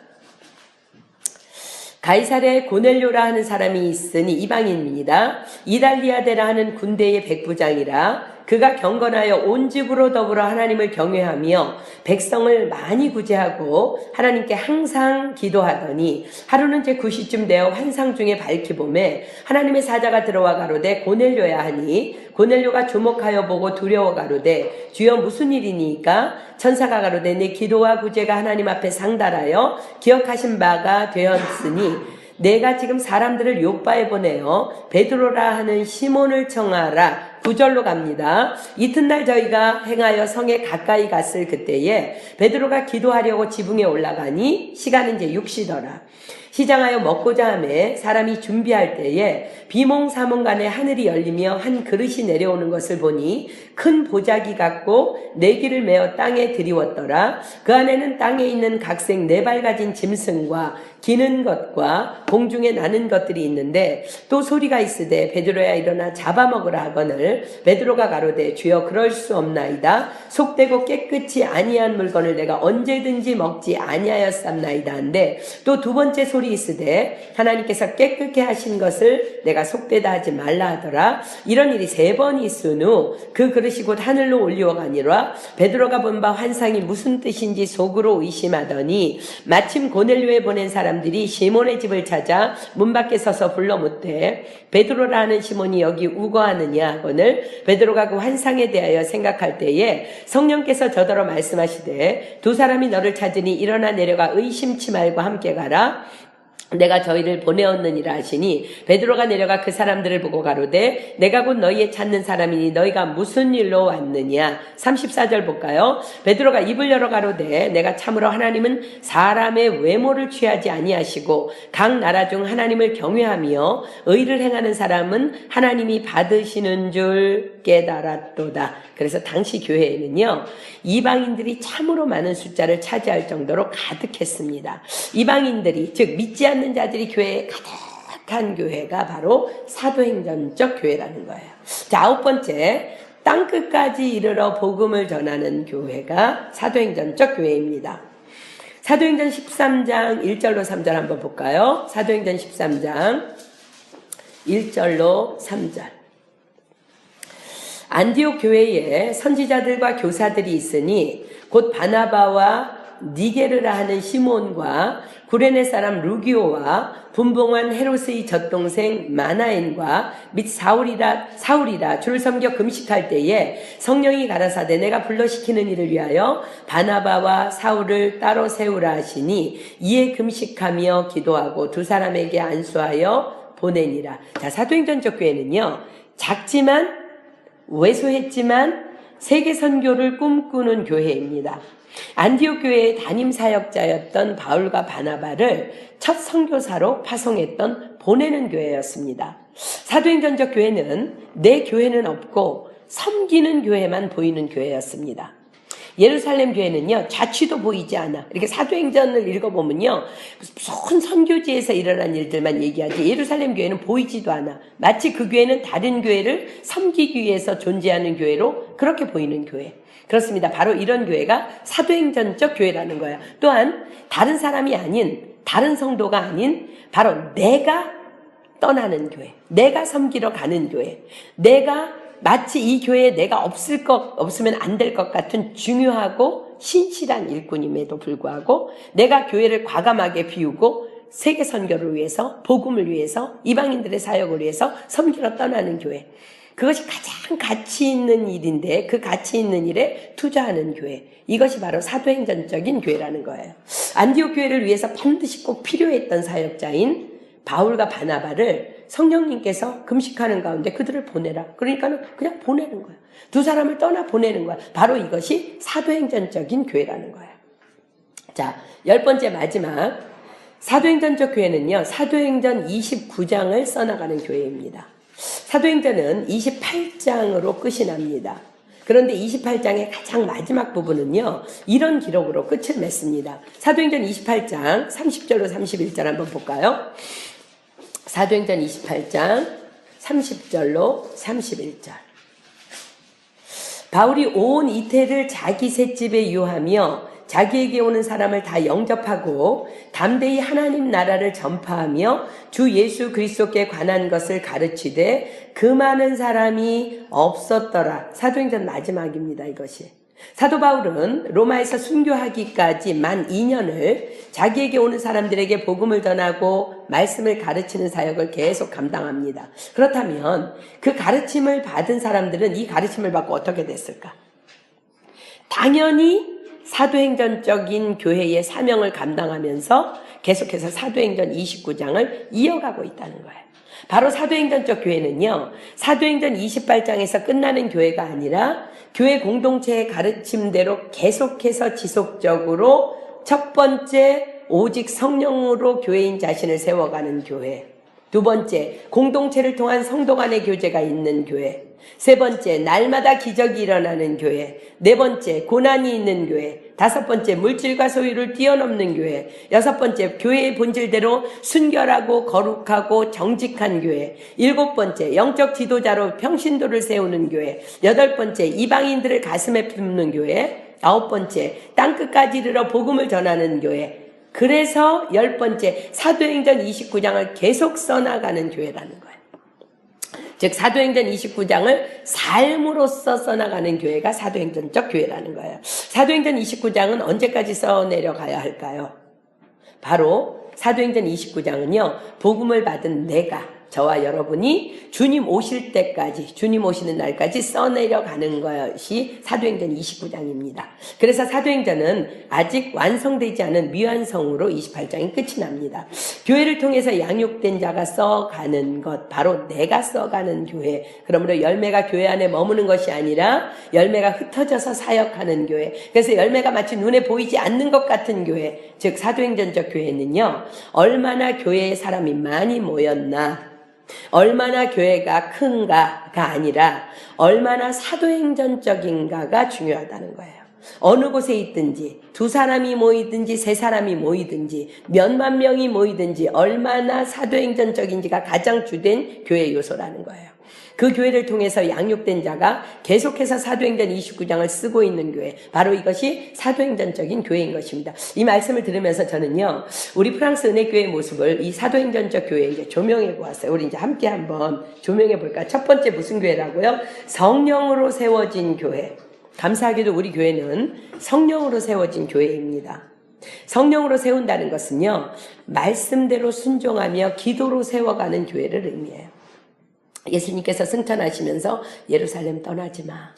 가이사랴에 고넬료라 하는 사람이 있으니 이방인입니다. 이달리아데라 하는 군대의 백부장이라. 그가 경건하여 온 집으로 더불어 하나님을 경외하며 백성을 많이 구제하고 하나님께 항상 기도하더니 하루는 제 9시쯤 되어 환상 중에 밝히 보매 하나님의 사자가 들어와 가로되 고넬료야 하니 고넬료가 주목하여 보고 두려워 가로되 주여 무슨 일이니까 천사가 가로되 내 기도와 구제가 하나님 앞에 상달하여 기억하신 바가 되었으니 내가 지금 사람들을 요바에 보내어 베드로라 하는 시몬을 청하라. 9절로 갑니다. 이튿날 저희가 행하여 성에 가까이 갔을 그때에 베드로가 기도하려고 지붕에 올라가니 시간은 이제 6시더라. 시장하여 먹고자 하매 사람이 준비할 때에 비몽사몽간에 하늘이 열리며 한 그릇이 내려오는 것을 보니 큰 보자기 같고 내기를 메어 땅에 들이웠더라. 그 안에는 땅에 있는 각색 4발 가진 짐승과 기는 것과 공중에 나는 것들이 있는데 또 소리가 있으되 베드로야 일어나 잡아먹으라 하거늘 베드로가 가로되 주여 그럴 수 없나이다. 속되고 깨끗이 아니한 물건을 내가 언제든지 먹지 아니하였삼나이다 한데 또 두 번째 소리 있으되 하나님께서 깨끗게 하신 것을 내가 속되다 하지 말라 하더라. 이런 일이 3번 있은 후 그 그릇이 곧 하늘로 올리어가니라. 베드로가 본 바 환상이 무슨 뜻인지 속으로 의심하더니 마침 고넬료에 보낸 사람들이 시몬의 집을 찾아 문 밖에 서서 불러 묻되 베드로라 하는 시몬이 여기 우거하느냐 하거늘 베드로가 그 환상에 대하여 생각할 때에 성령께서 저더러 말씀하시되 2 사람이 너를 찾으니 일어나 내려가 의심치 말고 함께 가라. 내가 저희를 보내었느니라 하시니 베드로가 내려가 그 사람들을 보고 가로되 내가 곧 너희의 찾는 사람이니 너희가 무슨 일로 왔느냐. 34절 볼까요? 베드로가 입을 열어 가로되 내가 참으로 하나님은 사람의 외모를 취하지 아니하시고 각 나라 중 하나님을 경외하며 의를 행하는 사람은 하나님이 받으시는 줄 깨달았도다. 그래서 당시 교회에는요, 이방인들이 참으로 많은 숫자를 차지할 정도로 가득했습니다. 이방인들이, 즉 믿지 않는 자들이 교회에 가득한 교회가 바로 사도행전적 교회라는 거예요. 자, 9번째, 땅끝까지 이르러 복음을 전하는 교회가 사도행전적 교회입니다. 사도행전 13장 1절로 3절 한번 볼까요? 사도행전 13장 1절로 3절. 안디옥 교회에 선지자들과 교사들이 있으니 곧 바나바와 니게르라 하는 시몬과 구레네 사람 루기오와 분봉한 헤롯의 젖동생 마나엔과 및 사울이라 주를 섬겨 금식할 때에 성령이 가라사대 내가 불러시키는 일을 위하여 바나바와 사울을 따로 세우라 하시니 이에 금식하며 기도하고 2 사람에게 안수하여 보내니라. 자, 사도행전적 교회는요, 작지만 왜소했지만 세계 선교를 꿈꾸는 교회입니다. 안디옥 교회의 담임 사역자였던 바울과 바나바를 첫 선교사로 파송했던 보내는 교회였습니다. 사도행전적 교회는 내 교회는 없고 섬기는 교회만 보이는 교회였습니다. 예루살렘 교회는요, 자취도 보이지 않아. 이렇게 사도행전을 읽어보면요, 무슨 선교지에서 일어난 일들만 얘기하지 예루살렘 교회는 보이지도 않아. 마치 그 교회는 다른 교회를 섬기기 위해서 존재하는 교회로 그렇게 보이는 교회. 그렇습니다. 바로 이런 교회가 사도행전적 교회라는 거야. 또한 다른 사람이 아닌, 다른 성도가 아닌 바로 내가 떠나는 교회, 내가 섬기러 가는 교회, 내가 마치 이 교회에 내가 없으면 안 될 것 같은 중요하고 신실한 일꾼임에도 불구하고 내가 교회를 과감하게 비우고 세계 선교를 위해서, 복음을 위해서, 이방인들의 사역을 위해서 섬기러 떠나는 교회. 그것이 가장 가치 있는 일인데 그 가치 있는 일에 투자하는 교회. 이것이 바로 사도행전적인 교회라는 거예요. 안디옥 교회를 위해서 반드시 꼭 필요했던 사역자인 바울과 바나바를 성령님께서 금식하는 가운데 그들을 보내라. 그러니까는 그냥 보내는 거야. 2 사람을 떠나 보내는 거야. 바로 이것이 사도행전적인 교회라는 거야. 자, 10번째 마지막 사도행전적 교회는요, 사도행전 29장을 써나가는 교회입니다. 사도행전은 28장으로 끝이 납니다. 그런데 28장의 가장 마지막 부분은요, 이런 기록으로 끝을 맺습니다. 사도행전 28장 30절로 31절 한번 볼까요? 사도행전 28장 30절로 31절. 바울이 온 이태를 자기 셋집에 유하며 자기에게 오는 사람을 다 영접하고 담대히 하나님 나라를 전파하며 주 예수 그리스도께 관한 것을 가르치되 그 많은 사람이 없었더라. 사도행전 마지막입니다. 이것이. 사도 바울은 로마에서 순교하기까지 만 2년을 자기에게 오는 사람들에게 복음을 전하고 말씀을 가르치는 사역을 계속 감당합니다. 그렇다면 그 가르침을 받은 사람들은 이 가르침을 받고 어떻게 됐을까? 당연히 사도행전적인 교회의 사명을 감당하면서 계속해서 사도행전 29장을 이어가고 있다는 거예요. 바로 사도행전적 교회는요, 사도행전 28장에서 끝나는 교회가 아니라 교회 공동체의 가르침대로 계속해서 지속적으로 첫 번째, 오직 성령으로 교회인 자신을 세워가는 교회. 두 번째, 공동체를 통한 성도 간의 교제가 있는 교회. 세 번째, 날마다 기적이 일어나는 교회. 네 번째, 고난이 있는 교회. 다섯 번째, 물질과 소유를 뛰어넘는 교회. 여섯 번째, 교회의 본질대로 순결하고 거룩하고 정직한 교회. 일곱 번째, 영적 지도자로 평신도를 세우는 교회. 여덟 번째, 이방인들을 가슴에 품는 교회. 아홉 번째, 땅끝까지 이르러 복음을 전하는 교회. 그래서 열 번째, 사도행전 29장을 계속 써나가는 교회라는 거예요. 즉 사도행전 29장을 삶으로써 써나가는 교회가 사도행전적 교회라는 거예요. 사도행전 29장은 언제까지 써내려가야 할까요? 바로 사도행전 29장은요, 복음을 받은 내가, 저와 여러분이 주님 오실 때까지, 주님 오시는 날까지 써내려가는 것이 사도행전 29장입니다. 그래서 사도행전은 아직 완성되지 않은 미완성으로 28장이 끝이 납니다. 교회를 통해서 양육된 자가 써가는 것, 바로 내가 써가는 교회. 그러므로 열매가 교회 안에 머무는 것이 아니라 열매가 흩어져서 사역하는 교회. 그래서 열매가 마치 눈에 보이지 않는 것 같은 교회. 즉 사도행전적 교회는요, 얼마나 교회에 사람이 많이 모였나, 얼마나 교회가 큰가가 아니라 얼마나 사도행전적인가가 중요하다는 거예요. 어느 곳에 있든지, 두 사람이 모이든지 세 사람이 모이든지 몇만 명이 모이든지 얼마나 사도행전적인지가 가장 주된 교회 요소라는 거예요. 그 교회를 통해서 양육된 자가 계속해서 사도행전 29장을 쓰고 있는 교회, 바로 이것이 사도행전적인 교회인 것입니다. 이 말씀을 들으면서 저는요, 우리 프랑스 은혜교회의 모습을 이 사도행전적 교회에 이제 조명해 보았어요. 우리 이제 함께 한번 조명해 볼까? 첫 번째 무슨 교회라고요? 성령으로 세워진 교회. 감사하게도 우리 교회는 성령으로 세워진 교회입니다. 성령으로 세운다는 것은요, 말씀대로 순종하며 기도로 세워가는 교회를 의미해요. 예수님께서 승천하시면서 예루살렘 떠나지 마.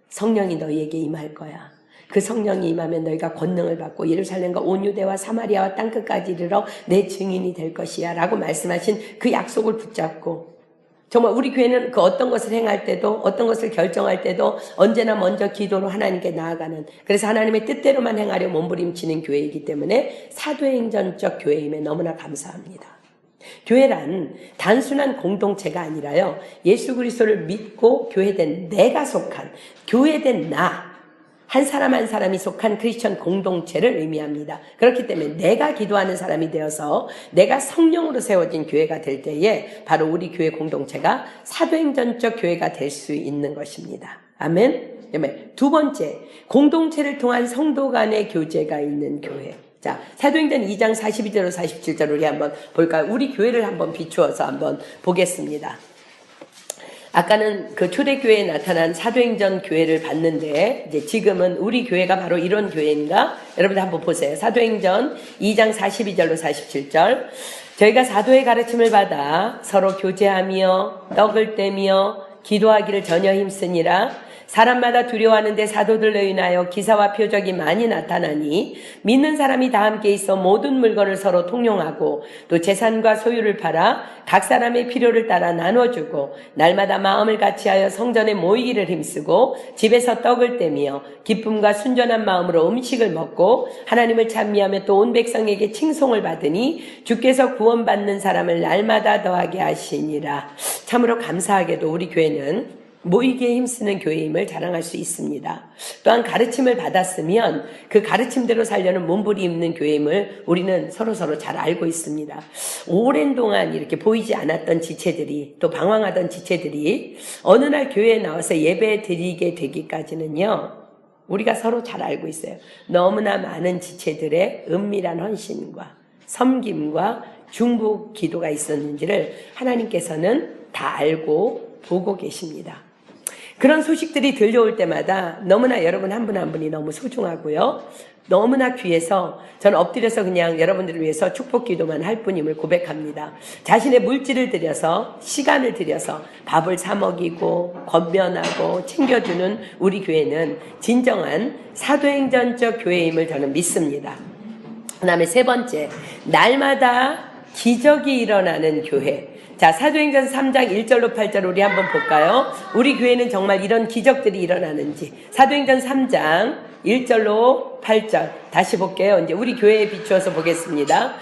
성령이 너희에게 임할 거야. 그 성령이 임하면 너희가 권능을 받고 예루살렘과 온 유대와 사마리아와 땅끝까지 이르러 내 증인이 될 것이야 라고 말씀하신 그 약속을 붙잡고, 정말 우리 교회는 그 어떤 것을 행할 때도, 어떤 것을 결정할 때도 언제나 먼저 기도로 하나님께 나아가는, 그래서 하나님의 뜻대로만 행하려 몸부림치는 교회이기 때문에 사도행전적 교회임에 너무나 감사합니다. 교회란 단순한 공동체가 아니라요, 예수 그리스도를 믿고 교회된 내가 속한, 교회된 나, 한 사람 한 사람이 속한 크리스천 공동체를 의미합니다. 그렇기 때문에 내가 기도하는 사람이 되어서 내가 성령으로 세워진 교회가 될 때에 바로 우리 교회 공동체가 사도행전적 교회가 될 수 있는 것입니다. 아멘. 두 번째, 공동체를 통한 성도 간의 교제가 있는 교회. 자, 사도행전 2장 42절로 47절 우리 한번 볼까요? 우리 교회를 한번 비추어서 한번 보겠습니다. 아까는 그 초대교회에 나타난 사도행전 교회를 봤는데, 이제 지금은 우리 교회가 바로 이런 교회인가? 여러분들 한번 보세요. 사도행전 2장 42절로 47절. 저희가 사도의 가르침을 받아 서로 교제하며 떡을 떼며 기도하기를 전혀 힘쓰니라. 사람마다 두려워하는데 사도들로 인하여 기사와 표적이 많이 나타나니 믿는 사람이 다 함께 있어 모든 물건을 서로 통용하고 또 재산과 소유를 팔아 각 사람의 필요를 따라 나눠주고 날마다 마음을 같이하여 성전에 모이기를 힘쓰고 집에서 떡을 떼며 기쁨과 순전한 마음으로 음식을 먹고 하나님을 찬미하며 또 온 백성에게 칭송을 받으니 주께서 구원받는 사람을 날마다 더하게 하시니라. 참으로 감사하게도 우리 교회는 모이기에 힘쓰는 교회임을 자랑할 수 있습니다. 또한 가르침을 받았으면 그 가르침대로 살려는 몸부림 있는 교회임을 우리는 서로서로 잘 알고 있습니다. 오랜 동안 이렇게 보이지 않았던 지체들이, 또 방황하던 지체들이 어느 날 교회에 나와서 예배 드리게 되기까지는요, 우리가 서로 잘 알고 있어요. 너무나 많은 지체들의 은밀한 헌신과 섬김과 중보 기도가 있었는지를 하나님께서는 다 알고 보고 계십니다. 그런 소식들이 들려올 때마다 너무나 여러분 한 분 한 분이 너무 소중하고요. 너무나 귀해서 저는 엎드려서 그냥 여러분들을 위해서 축복 기도만 할 뿐임을 고백합니다. 자신의 물질을 들여서, 시간을 들여서 밥을 사 먹이고 권면하고 챙겨주는 우리 교회는 진정한 사도행전적 교회임을 저는 믿습니다. 그 다음에 세 번째, 날마다 기적이 일어나는 교회. 자, 사도행전 3장 1절로 8절 우리 한번 볼까요? 우리 교회는 정말 이런 기적들이 일어나는지. 사도행전 3장 1절로 8절 다시 볼게요. 이제 우리 교회에 비추어서 보겠습니다.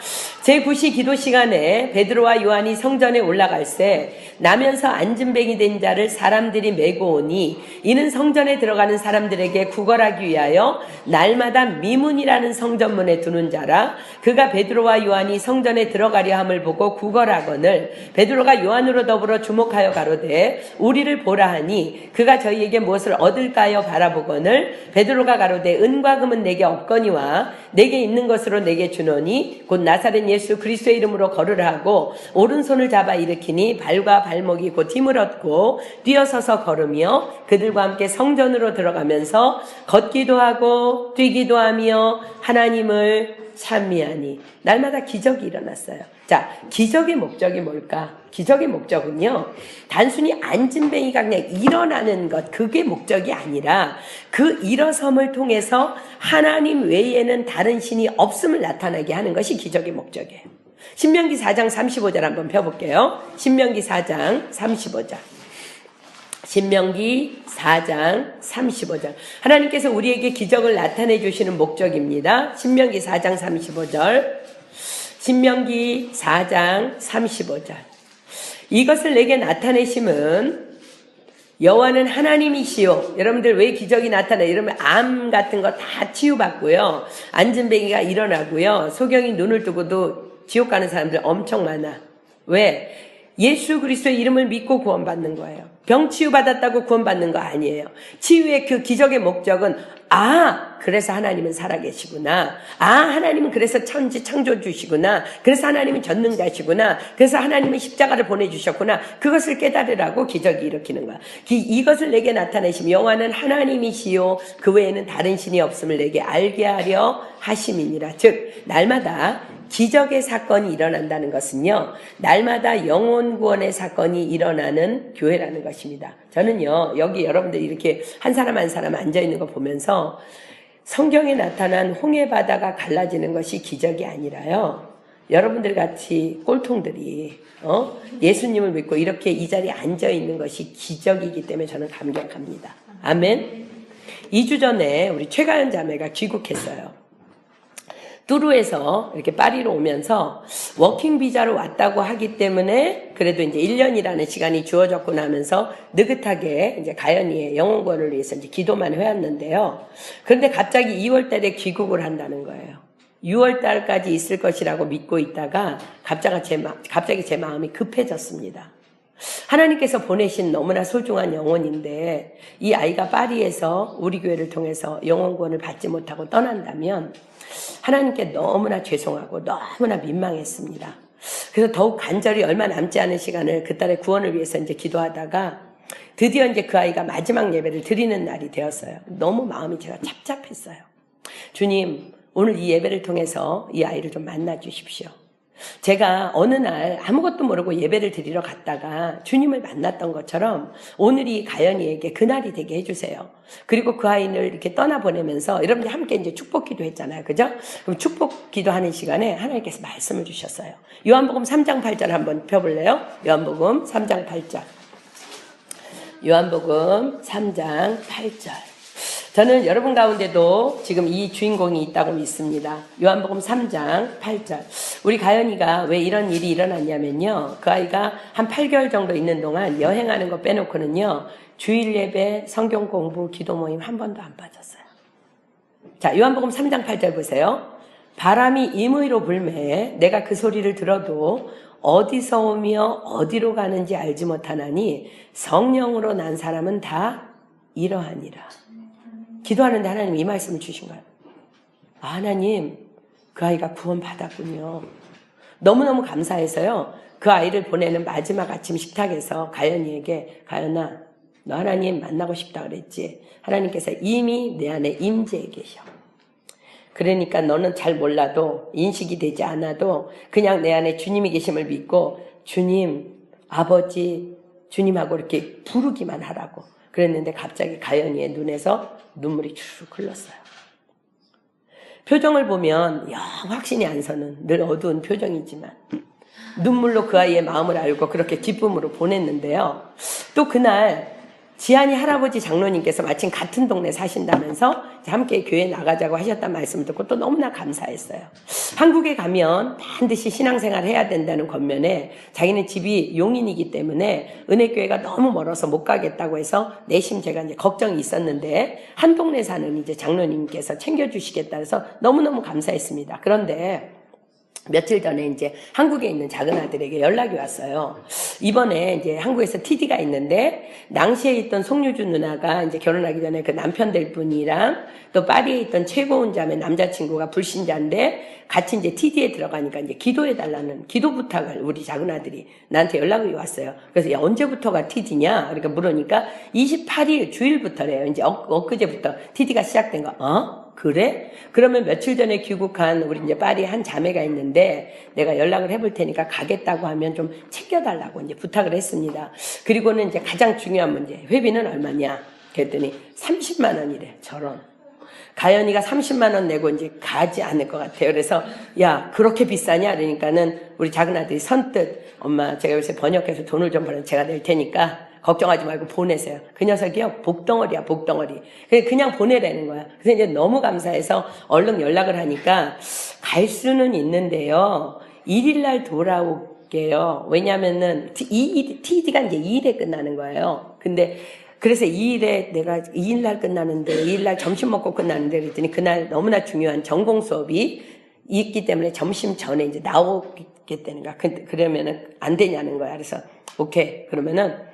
제9시 기도 시간에 베드로와 요한이 성전에 올라갈새 나면서 앉은뱅이 된 자를 사람들이 메고 오니 이는 성전에 들어가는 사람들에게 구걸하기 위하여 날마다 미문이라는 성전문에 두는 자라. 그가 베드로와 요한이 성전에 들어가려 함을 보고 구걸하거늘 베드로가 요한으로 더불어 주목하여 가로되 우리를 보라 하니 그가 저희에게 무엇을 얻을까요 바라보거늘 베드로가 가로되 은과 금은 내게 없거니와 내게 있는 것으로 내게 주노니 곧 나사렛 예수 그리스도의 이름으로 걸으라 하고 오른손을 잡아 일으키니 발과 발목이 곧 힘을 얻고 뛰어서서 걸으며 그들과 함께 성전으로 들어가면서 걷기도 하고 뛰기도 하며 하나님을 찬미하니. 날마다 기적이 일어났어요. 자, 기적의 목적이 뭘까? 기적의 목적은요, 단순히 앉은뱅이가 그냥 일어나는 것, 그게 목적이 아니라 그 일어섬을 통해서 하나님 외에는 다른 신이 없음을 나타나게 하는 것이 기적의 목적이에요. 신명기 4장 35절 한번 펴볼게요. 신명기 4장 35절. 신명기 4장 35절. 하나님께서 우리에게 기적을 나타내 주시는 목적입니다. 신명기 4장 35절. 신명기 4장 35절. 이것을 내게 나타내심은 여호와는 하나님이시요. 여러분들 왜 기적이 나타나요? 여러분 암 같은 거 다 치유받고요. 앉은뱅이가 일어나고요. 소경이 눈을 뜨고도 지옥 가는 사람들 엄청 많아. 왜? 예수 그리스도의 이름을 믿고 구원받는 거예요. 병 치유받았다고 구원받는 거 아니에요. 치유의 그 기적의 목적은 그래서 하나님은 살아계시구나. 하나님은 그래서 천지 창조주시구나. 그래서 하나님은 전능자시구나. 그래서 하나님은 십자가를 보내주셨구나. 그것을 깨달으라고 기적이 일으키는 거야. 이것을 내게 나타내시면 여호와는 하나님이시요 그 외에는 다른 신이 없음을 내게 알게 하려 하심이니라. 즉 날마다 기적의 사건이 일어난다는 것은요, 날마다 영혼 구원의 사건이 일어나는 교회라는 것입니다. 저는요, 여기 여러분들이 이렇게 한 사람 한 사람 앉아있는 거 보면서 성경에 나타난 홍해 바다가 갈라지는 것이 기적이 아니라요, 여러분들 같이 꼴통들이 예수님을 믿고 이렇게 이 자리에 앉아있는 것이 기적이기 때문에 저는 감격합니다. 아멘. 2주 전에 우리 최가연 자매가 귀국했어요. 뚜루에서 이렇게 파리로 오면서 워킹 비자로 왔다고 하기 때문에 그래도 이제 1년이라는 시간이 주어졌고 나면서 느긋하게 이제 가연이의 영혼구원을 위해서 이제 기도만 해왔는데요. 그런데 갑자기 2월 달에 귀국을 한다는 거예요. 6월 달까지 있을 것이라고 믿고 있다가 갑자기 제 마음이 급해졌습니다. 하나님께서 보내신 너무나 소중한 영혼인데 이 아이가 파리에서 우리 교회를 통해서 영혼구원을 받지 못하고 떠난다면 하나님께 너무나 죄송하고 너무나 민망했습니다. 그래서 더욱 간절히 얼마 남지 않은 시간을 그 딸의 구원을 위해서 이제 기도하다가 드디어 이제 그 아이가 마지막 예배를 드리는 날이 되었어요. 너무 마음이 제가 찹찹했어요. 주님, 오늘 이 예배를 통해서 이 아이를 좀 만나 주십시오. 제가 어느 날 아무것도 모르고 예배를 드리러 갔다가 주님을 만났던 것처럼 오늘이 가연이에게 그날이 되게 해주세요. 그리고 그 아이를 이렇게 떠나보내면서 여러분들 함께 이제 축복기도 했잖아요. 그죠? 그럼 축복기도 하는 시간에 하나님께서 말씀을 주셨어요. 요한복음 3장 8절 한번 펴볼래요? 요한복음 3장 8절. 요한복음 3장 8절. 저는 여러분 가운데도 지금 이 주인공이 있다고 믿습니다. 요한복음 3장 8절. 우리 가연이가 왜 이런 일이 일어났냐면요. 그 아이가 한 8개월 정도 있는 동안 여행하는 거 빼놓고는요. 주일 예배, 성경 공부, 기도 모임 한 번도 안 빠졌어요. 자, 요한복음 3장 8절 보세요. 바람이 임의로 불매 내가 그 소리를 들어도 어디서 오며 어디로 가는지 알지 못하나니 성령으로 난 사람은 다 이러하니라. 기도하는데 하나님 이 말씀을 주신 거예요. 아, 하나님, 그 아이가 구원 받았군요. 너무너무 감사해서요. 그 아이를 보내는 마지막 아침 식탁에서 가연이에게, 가연아, 너 하나님 만나고 싶다 그랬지. 하나님께서 이미 내 안에 임재해 계셔. 그러니까 너는 잘 몰라도 인식이 되지 않아도 그냥 내 안에 주님이 계심을 믿고 주님, 아버지, 주님하고 이렇게 부르기만 하라고. 그랬는데 갑자기 가연이의 눈에서 눈물이 쭉 흘렀어요. 표정을 보면 영 확신이 안 서는 늘 어두운 표정이지만 눈물로 그 아이의 마음을 알고 그렇게 기쁨으로 보냈는데요. 또 그날 지한이 할아버지 장로님께서 마침 같은 동네 사신다면서 함께 교회 나가자고 하셨단 말씀을 듣고 또 너무나 감사했어요. 한국에 가면 반드시 신앙생활 해야 된다는 권면에 자기는 집이 용인이기 때문에 은혜교회가 너무 멀어서 못 가겠다고 해서 내심 제가 이제 걱정이 있었는데 한 동네 사는 이제 장로님께서 챙겨주시겠다 해서 너무너무 감사했습니다. 그런데 며칠 전에 이제 한국에 있는 작은 아들에게 연락이 왔어요. 이번에 이제 한국에서 TD가 있는데 낭시에 있던 송유주 누나가 이제 결혼하기 전에 그 남편 될 분이랑 또 파리에 있던 최고운 자매 남자친구가 불신자인데 같이 이제 TD에 들어가니까 이제 기도해달라는 기도 부탁을 우리 작은 아들이 나한테 연락이 왔어요. 그래서 야, 언제부터가 TD냐? 그러니까 물으니까 28일 주일부터래요. 이제 엊그제부터 TD가 시작된 거. 그래? 그러면 며칠 전에 귀국한 우리 이제 파리에 한 자매가 있는데 내가 연락을 해볼 테니까 가겠다고 하면 좀 챙겨달라고 이제 부탁을 했습니다. 그리고는 이제 가장 중요한 문제, 회비는 얼마냐? 그랬더니 30만 원이래, 저런. 가연이가 30만 원 내고 이제 가지 않을 것 같아요. 그래서 야, 그렇게 비싸냐? 그러니까는 우리 작은 아들이 선뜻 엄마 제가 요새 번역해서 돈을 좀 벌면 제가 낼 테니까 걱정하지 말고 보내세요. 그 녀석이요, 복덩어리야, 복덩어리. 그냥 보내라는 거야. 그래서 이제 너무 감사해서 얼른 연락을 하니까 갈 수는 있는데요. 1일날 돌아올게요. 왜냐면은 TD가 이제 2일에 끝나는 거예요. 근데 그래서 2일에 내가 2일날 끝나는데 2일날 점심 먹고 끝나는데 그랬더니 그날 너무나 중요한 전공 수업이 있기 때문에 점심 전에 이제 나오겠다는 거야. 그러면은 안 되냐는 거야. 그래서 오케이. 그러면은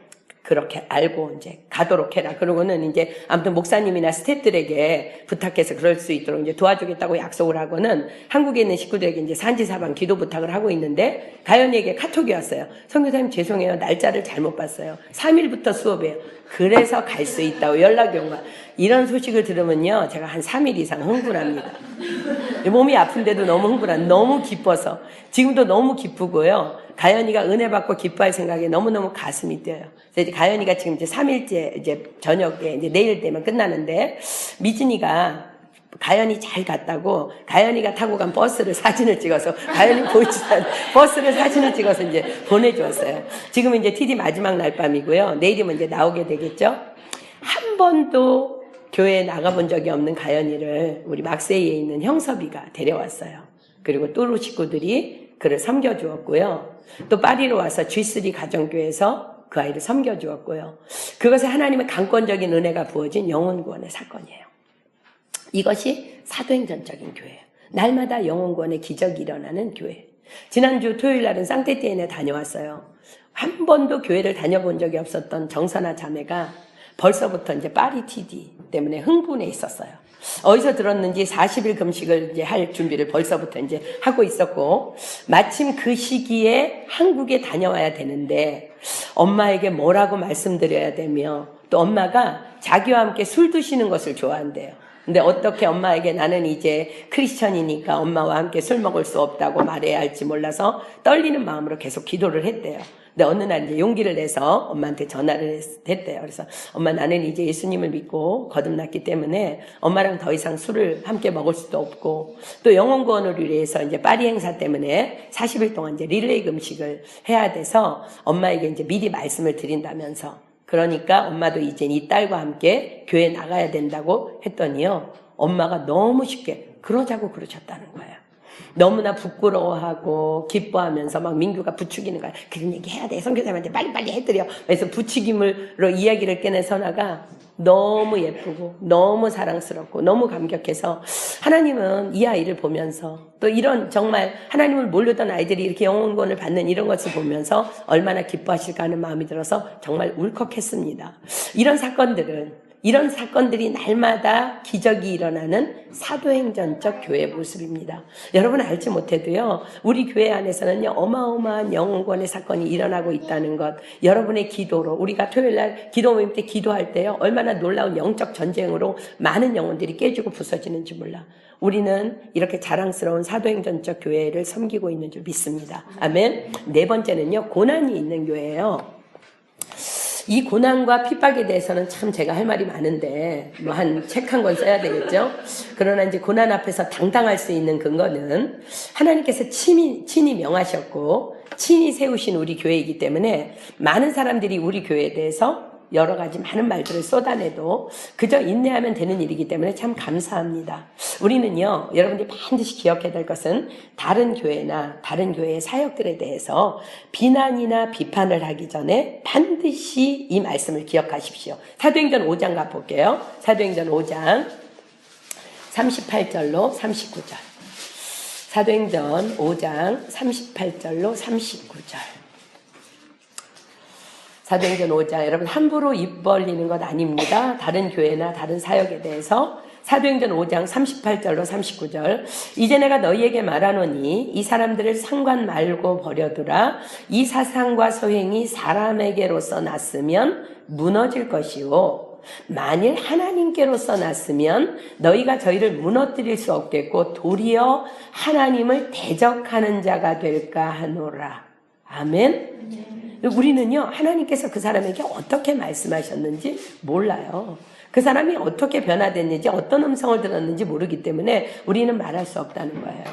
그렇게 알고 이제 가도록 해라. 그러고는 이제 아무튼 목사님이나 스태프들에게 부탁해서 그럴 수 있도록 이제 도와주겠다고 약속을 하고는 한국에 있는 식구들에게 이제 산지사방 기도 부탁을 하고 있는데 가연이에게 카톡이 왔어요. 선교사님 죄송해요. 날짜를 잘못 봤어요. 3일부터 수업이에요. 그래서 갈 수 있다고 연락이 온 거야. 이런 소식을 들으면요. 제가 한 3일 이상 흥분합니다. 몸이 아픈데도 너무 흥분한, 너무 기뻐서. 지금도 너무 기쁘고요. 가연이가 은혜 받고 기뻐할 생각에 너무너무 가슴이 뛰어요. 그래서 이제 가연이가 지금 이제 3일째 이제 저녁에 이제 내일 되면 끝나는데 미진이가 가연이 잘 갔다고 가연이가 타고 간 버스를 사진을 찍어서 가연이 보이지 않는 버스를 사진을 찍어서 이제 보내주었어요. 지금 이제 TD 마지막 날 밤이고요. 내일이면 이제 나오게 되겠죠. 한 번도 교회에 나가본 적이 없는 가연이를 우리 막세이에 있는 형섭이가 데려왔어요. 그리고 또르 식구들이 그를 섬겨주었고요. 또 파리로 와서 G3 가정교회에서 그 아이를 섬겨주었고요. 그것에 하나님의 강권적인 은혜가 부어진 영혼구원의 사건이에요. 이것이 사도행전적인 교회예요. 날마다 영혼구원의 기적이 일어나는 교회. 지난주 토요일 날은 쌍떼띠엔에 다녀왔어요. 한 번도 교회를 다녀본 적이 없었던 정선아 자매가 벌써부터 이제 파리 TD 때문에 흥분해 있었어요. 어디서 들었는지 40일 금식을 이제 할 준비를 벌써부터 이제 하고 있었고, 마침 그 시기에 한국에 다녀와야 되는데, 엄마에게 뭐라고 말씀드려야 되며, 또 엄마가 자기와 함께 술 드시는 것을 좋아한대요. 근데 어떻게 엄마에게 나는 이제 크리스천이니까 엄마와 함께 술 먹을 수 없다고 말해야 할지 몰라서 떨리는 마음으로 계속 기도를 했대요. 근데 어느 날 이제 용기를 내서 엄마한테 전화를 했대요. 그래서 엄마, 나는 이제 예수님을 믿고 거듭났기 때문에 엄마랑 더 이상 술을 함께 먹을 수도 없고, 또 영혼 구원을 위해서 이제 파리 행사 때문에 40일 동안 이제 릴레이 금식을 해야 돼서 엄마에게 이제 미리 말씀을 드린다면서, 그러니까 엄마도 이제 이 딸과 함께 교회 나가야 된다고 했더니요, 엄마가 너무 쉽게 그러자고 그러셨다는 거예요. 너무나 부끄러워하고 기뻐하면서 막 민규가 부추기는 거야. 그런 얘기 해야 돼. 선교사님한테 빨리빨리 해드려. 그래서 부추김으로 이야기를 꺼낸 선아가 너무 예쁘고 너무 사랑스럽고 너무 감격해서, 하나님은 이 아이를 보면서, 또 이런 정말 하나님을 모르던 아이들이 이렇게 영혼구원을 받는 이런 것을 보면서 얼마나 기뻐하실까 하는 마음이 들어서 정말 울컥했습니다. 이런 사건들이 날마다 기적이 일어나는 사도행전적 교회 모습입니다. 여러분 알지 못해도요, 우리 교회 안에서는요, 어마어마한 영혼구원의 사건이 일어나고 있다는 것, 여러분의 기도로, 우리가 토요일날 기도 모임 때 기도할 때요, 얼마나 놀라운 영적 전쟁으로 많은 영혼들이 깨지고 부서지는지 몰라. 우리는 이렇게 자랑스러운 사도행전적 교회를 섬기고 있는 줄 믿습니다. 아멘. 네 번째는요, 고난이 있는 교회예요. 이 고난과 핍박에 대해서는 참 제가 할 말이 많은데 뭐 한 책 한 권 써야 되겠죠. 그러나 이제 고난 앞에서 당당할 수 있는 근거는 하나님께서 친히 명하셨고 친히 세우신 우리 교회이기 때문에, 많은 사람들이 우리 교회에 대해서 여러 가지 많은 말들을 쏟아내도 그저 인내하면 되는 일이기 때문에 참 감사합니다. 우리는요, 여러분들이 반드시 기억해야 될 것은 다른 교회나 다른 교회의 사역들에 대해서 비난이나 비판을 하기 전에 반드시 이 말씀을 기억하십시오. 사도행전 5장 가볼게요. 사도행전 5장 38절로 39절. 사도행전 5장 38절로 39절. 사도행전 5장, 여러분 함부로 입 벌리는 것 아닙니다. 다른 교회나 다른 사역에 대해서. 사도행전 5장 38절로 39절. 이제 내가 너희에게 말하노니 이 사람들을 상관 말고 버려두라. 이 사상과 소행이 사람에게로서 났으면 무너질 것이요, 만일 하나님께로서 났으면 너희가 저희를 무너뜨릴 수 없겠고 도리어 하나님을 대적하는 자가 될까 하노라. 아멘. 우리는요, 하나님께서 그 사람에게 어떻게 말씀하셨는지 몰라요. 그 사람이 어떻게 변화됐는지, 어떤 음성을 들었는지 모르기 때문에 우리는 말할 수 없다는 거예요.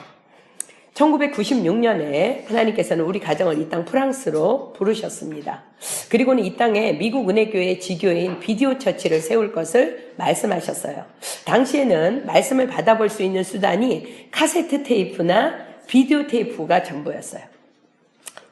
1996년에 하나님께서는 우리 가정을 이 땅 프랑스로 부르셨습니다. 그리고는 이 땅에 미국 은혜교회의 지교회인 비디오 처치를 세울 것을 말씀하셨어요. 당시에는 말씀을 받아볼 수 있는 수단이 카세트 테이프나 비디오 테이프가 전부였어요.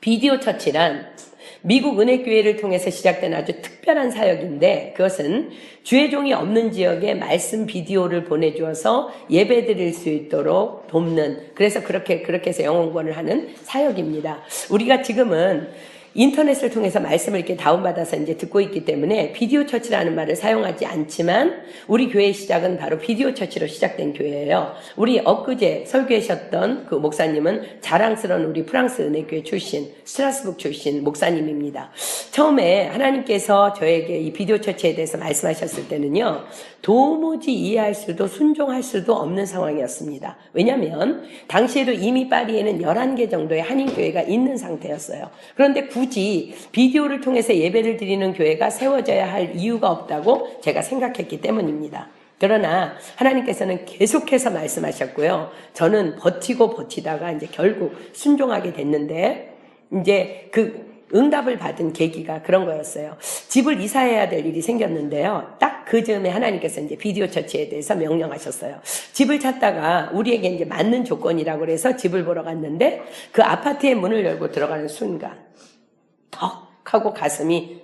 비디오 처치란 미국 은혜교회를 통해서 시작된 아주 특별한 사역인데, 그것은 주의 종이 없는 지역에 말씀 비디오를 보내주어서 예배 드릴 수 있도록 돕는, 그래서 그렇게 해서 영혼구원을 하는 사역입니다. 우리가 지금은 인터넷을 통해서 말씀을 이렇게 다운받아서 이제 듣고 있기 때문에 비디오 처치라는 말을 사용하지 않지만, 우리 교회의 시작은 바로 비디오 처치로 시작된 교회예요. 우리 엊그제 설교하셨던 그 목사님은 자랑스러운 우리 프랑스 은혜교회 출신, 스트라스부르 출신 목사님입니다. 처음에 하나님께서 저에게 이 비디오 처치에 대해서 말씀하셨을 때는요, 도무지 이해할 수도 순종할 수도 없는 상황이었습니다. 왜냐하면 당시에도 이미 파리에는 11개 정도의 한인교회가 있는 상태였어요. 그런데 굳이 비디오를 통해서 예배를 드리는 교회가 세워져야 할 이유가 없다고 제가 생각했기 때문입니다. 그러나 하나님께서는 계속해서 말씀하셨고요. 저는 버티다가 이제 결국 순종하게 됐는데, 이제 그 응답을 받은 계기가 그런 거였어요. 집을 이사해야 될 일이 생겼는데요. 딱 그 즈음에 하나님께서 이제 비디오 처치에 대해서 명령하셨어요. 집을 찾다가 우리에게 이제 맞는 조건이라고 그래서 집을 보러 갔는데, 그 아파트의 문을 열고 들어가는 순간 턱 하고 가슴이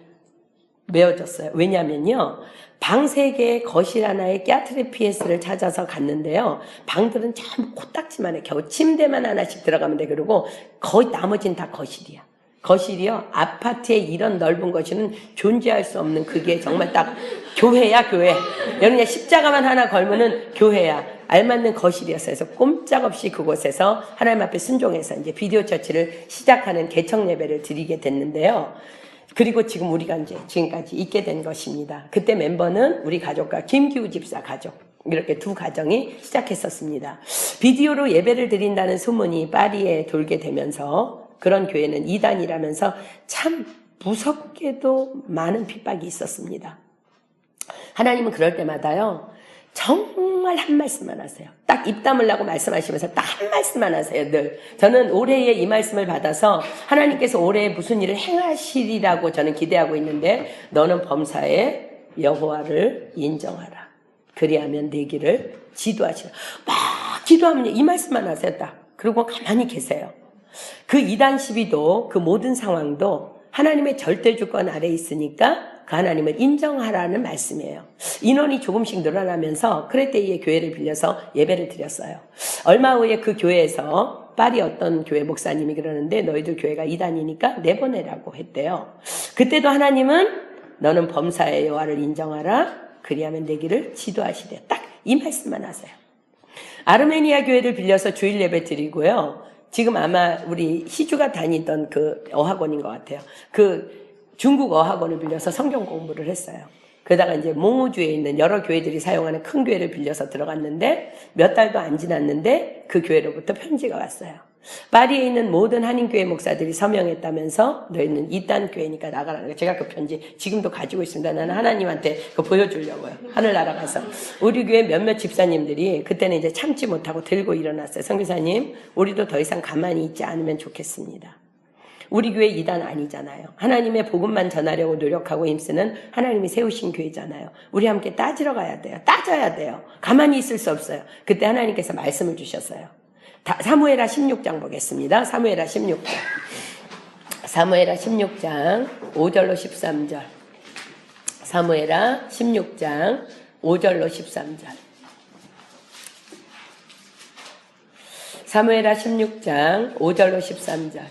메어졌어요. 왜냐면요, 방 3개, 거실 하나에 깨트레 피에스를 찾아서 갔는데요. 방들은 참 코딱지만 해. 겨우 침대만 하나씩 들어가면 돼. 그리고 거의 나머지는 다 거실이야. 거실이요, 아파트에 이런 넓은 거실은 존재할 수 없는, 그게 정말 딱 교회야, 교회. 여러분, 십자가만 하나 걸면은 교회야. 알맞는 거실이었어요. 그래서 꼼짝없이 그곳에서 하나님 앞에 순종해서 이제 비디오 처치를 시작하는 개청 예배를 드리게 됐는데요. 그리고 지금 우리가 이제 지금까지 있게 된 것입니다. 그때 멤버는 우리 가족과 김기우 집사 가족, 이렇게 두 가정이 시작했었습니다. 비디오로 예배를 드린다는 소문이 파리에 돌게 되면서 그런 교회는 이단이라면서 참 무섭게도 많은 핍박이 있었습니다. 하나님은 그럴 때마다요, 정말 한 말씀만 하세요. 딱 입 다물라고 말씀하시면서 딱 한 말씀만 하세요, 늘. 저는 올해에 이 말씀을 받아서 하나님께서 올해에 무슨 일을 행하시리라고 저는 기대하고 있는데, 너는 범사에 여호와를 인정하라. 그리하면 내 길을 지도하시라. 막 기도하면 이 말씀만 하세요, 딱. 그리고 가만히 계세요. 그 이단 시비도 그 모든 상황도 하나님의 절대 주권 아래 있으니까 그 하나님을 인정하라는 말씀이에요. 인원이 조금씩 늘어나면서 크레테이의 교회를 빌려서 예배를 드렸어요. 얼마 후에 그 교회에서 파리 어떤 교회 목사님이 그러는데 너희들 교회가 이단이니까 내보내라고 했대요. 그때도 하나님은 너는 범사의 여호와를 인정하라. 그리하면 내 길을 지도하시래. 딱 이 말씀만 하세요. 아르메니아 교회를 빌려서 주일 예배 드리고요. 지금 아마 우리 희주가 다니던 그 어학원인 것 같아요. 그 중국 어학원을 빌려서 성경 공부를 했어요. 그러다가 이제 몽우주에 있는 여러 교회들이 사용하는 큰 교회를 빌려서 들어갔는데 몇 달도 안 지났는데 그 교회로부터 편지가 왔어요. 파리에 있는 모든 한인교회 목사들이 서명했다면서 너희는 이단 교회니까 나가라는 거예요. 제가 그 편지 지금도 가지고 있습니다. 나는 하나님한테 그거 보여주려고요. 하늘나라 가서. 우리 교회 몇몇 집사님들이 그때는 이제 참지 못하고 들고 일어났어요. 선교사님, 우리도 더 이상 가만히 있지 않으면 좋겠습니다. 우리 교회 이단 아니잖아요. 하나님의 복음만 전하려고 노력하고 힘쓰는 하나님이 세우신 교회잖아요. 우리 함께 따지러 가야 돼요. 따져야 돼요. 가만히 있을 수 없어요. 그때 하나님께서 말씀을 주셨어요. 사무엘하 16장 보겠습니다. 사무엘하 16장. 사무엘하 16장 5절로 13절. 사무엘하 16장 5절로 13절. 사무엘하 16장 5절로 13절.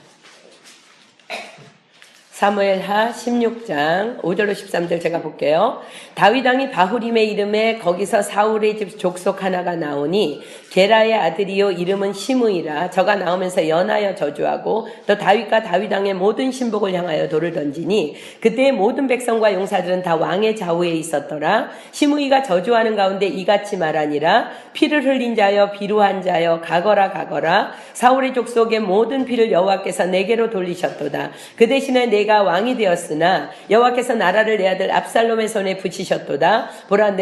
사무엘하 16장 5절로 13절 제가 볼게요. 다윗 왕이 바후림의 이름에 거기서 사울의 집 족속 하나가 나오니 게라의 아들이요 이름은 시므이라. 저가 나오면서 연하여 저주하고 또 다윗과 다윗 왕의 모든 신복을 향하여 돌을 던지니 그때의 모든 백성과 용사들은 다 왕의 좌우에 있었더라. 시므이가 저주하는 가운데 이같이 말하니라. 피를 흘린 자여 비루한 자여 가거라. 사울의 족속의 모든 피를 여호와께서 내게로 돌리셨도다. 그 대신에 내가 왕이 되었으나 여호와께서 나라를 내 아들 압살롬의 손에 붙이셨도다. 보라,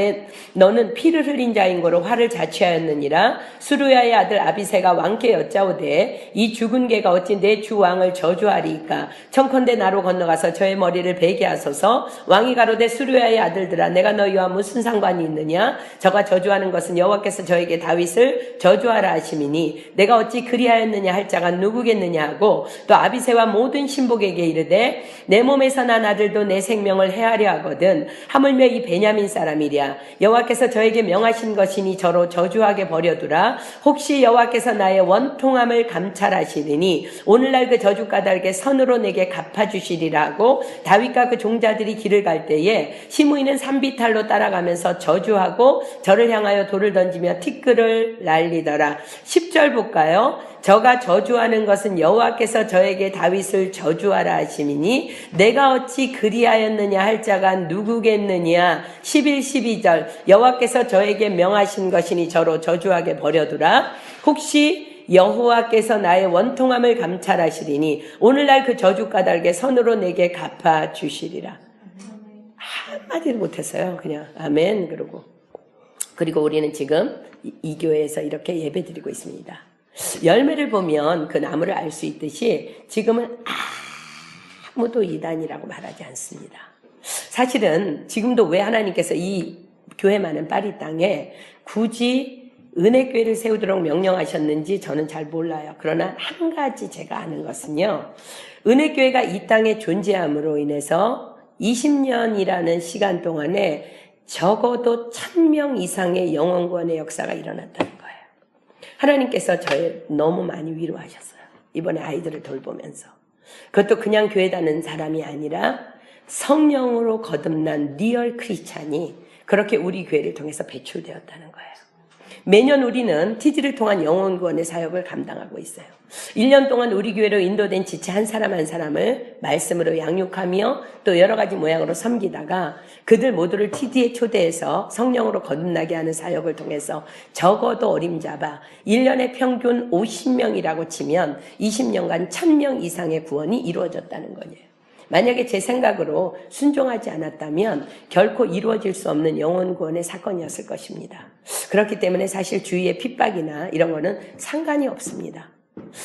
너는 피를 흘린 자인 거로 화를 자취하였느니라. 수루야의 아들 아비새가 왕께 여짜오되 이 죽은 개가 어찌 내 주 왕을 저주하리이까. 청컨대 나로 건너가서 저의 머리를 베게 하소서. 왕이 가로되 수루야의 아들들아, 내가 너희와 무슨 상관이 있느냐. 저가 저주하는 것은 여호와께서 저에게 다윗을 저주하라 하심이니 내가 어찌 그리하였느냐 할 자가 누구겠느냐 하고 또 아비새와 모든 신복에게 이르되 내 몸에서 난 아들도 내 생명을 해하려 하거든. 하물며 이 베냐민 사람이랴. 여호와께서 저에게 명하신 것이니 저로 저주하게 버려두라. 혹시 여호와께서 나의 원통함을 감찰하시리니 오늘날 그 저주 까닭에 선으로 내게 갚아주시리라 하고 다윗과 그 종자들이 길을 갈 때에 시므이는 산비탈로 따라가면서 저주하고 저를 향하여 돌을 던지며 티끌을 날리더라. 10절 볼까요? 저가 저주하는 것은 여호와께서 저에게 다윗을 저주하라 하심이니 내가 어찌 그리하였느냐 할 자가 누구겠느냐. 11, 12절 여호와께서 저에게 명하신 것이니 저로 저주하게 버려두라. 혹시 여호와께서 나의 원통함을 감찰하시리니 오늘날 그 저주 까닭에 선으로 내게 갚아주시리라. 한마디를 못했어요. 그냥 아멘 그러고. 그리고 우리는 지금 이 교회에서 이렇게 예배드리고 있습니다. 열매를 보면 그 나무를 알 수 있듯이 지금은 아무도 이단이라고 말하지 않습니다. 사실은 지금도 왜 하나님께서 이 교회 많은 파리 땅에 굳이 은혜교회를 세우도록 명령하셨는지 저는 잘 몰라요. 그러나 한 가지 제가 아는 것은요. 은혜교회가 이 땅에 존재함으로 인해서 20년이라는 시간 동안에 적어도 1000명 이상의 영혼구원의 역사가 일어났다는 거예요. 하나님께서 저를 너무 많이 위로하셨어요. 이번에 아이들을 돌보면서. 그것도 그냥 교회 다니는 사람이 아니라 성령으로 거듭난 리얼 크리스찬이 그렇게 우리 교회를 통해서 배출되었다는 거예요. 매년 우리는 TG를 통한 영혼 구원의 사역을 감당하고 있어요. 1년 동안 우리 교회로 인도된 지체 한 사람 한 사람을 말씀으로 양육하며 또 여러 가지 모양으로 섬기다가 그들 모두를 TD에 초대해서 성령으로 거듭나게 하는 사역을 통해서 적어도 어림잡아 1년에 평균 50명이라고 치면 20년간 1000명 이상의 구원이 이루어졌다는 거예요. 만약에 제 생각으로 순종하지 않았다면 결코 이루어질 수 없는 영혼 구원의 사건이었을 것입니다. 그렇기 때문에 사실 주위의 핍박이나 이런 거는 상관이 없습니다.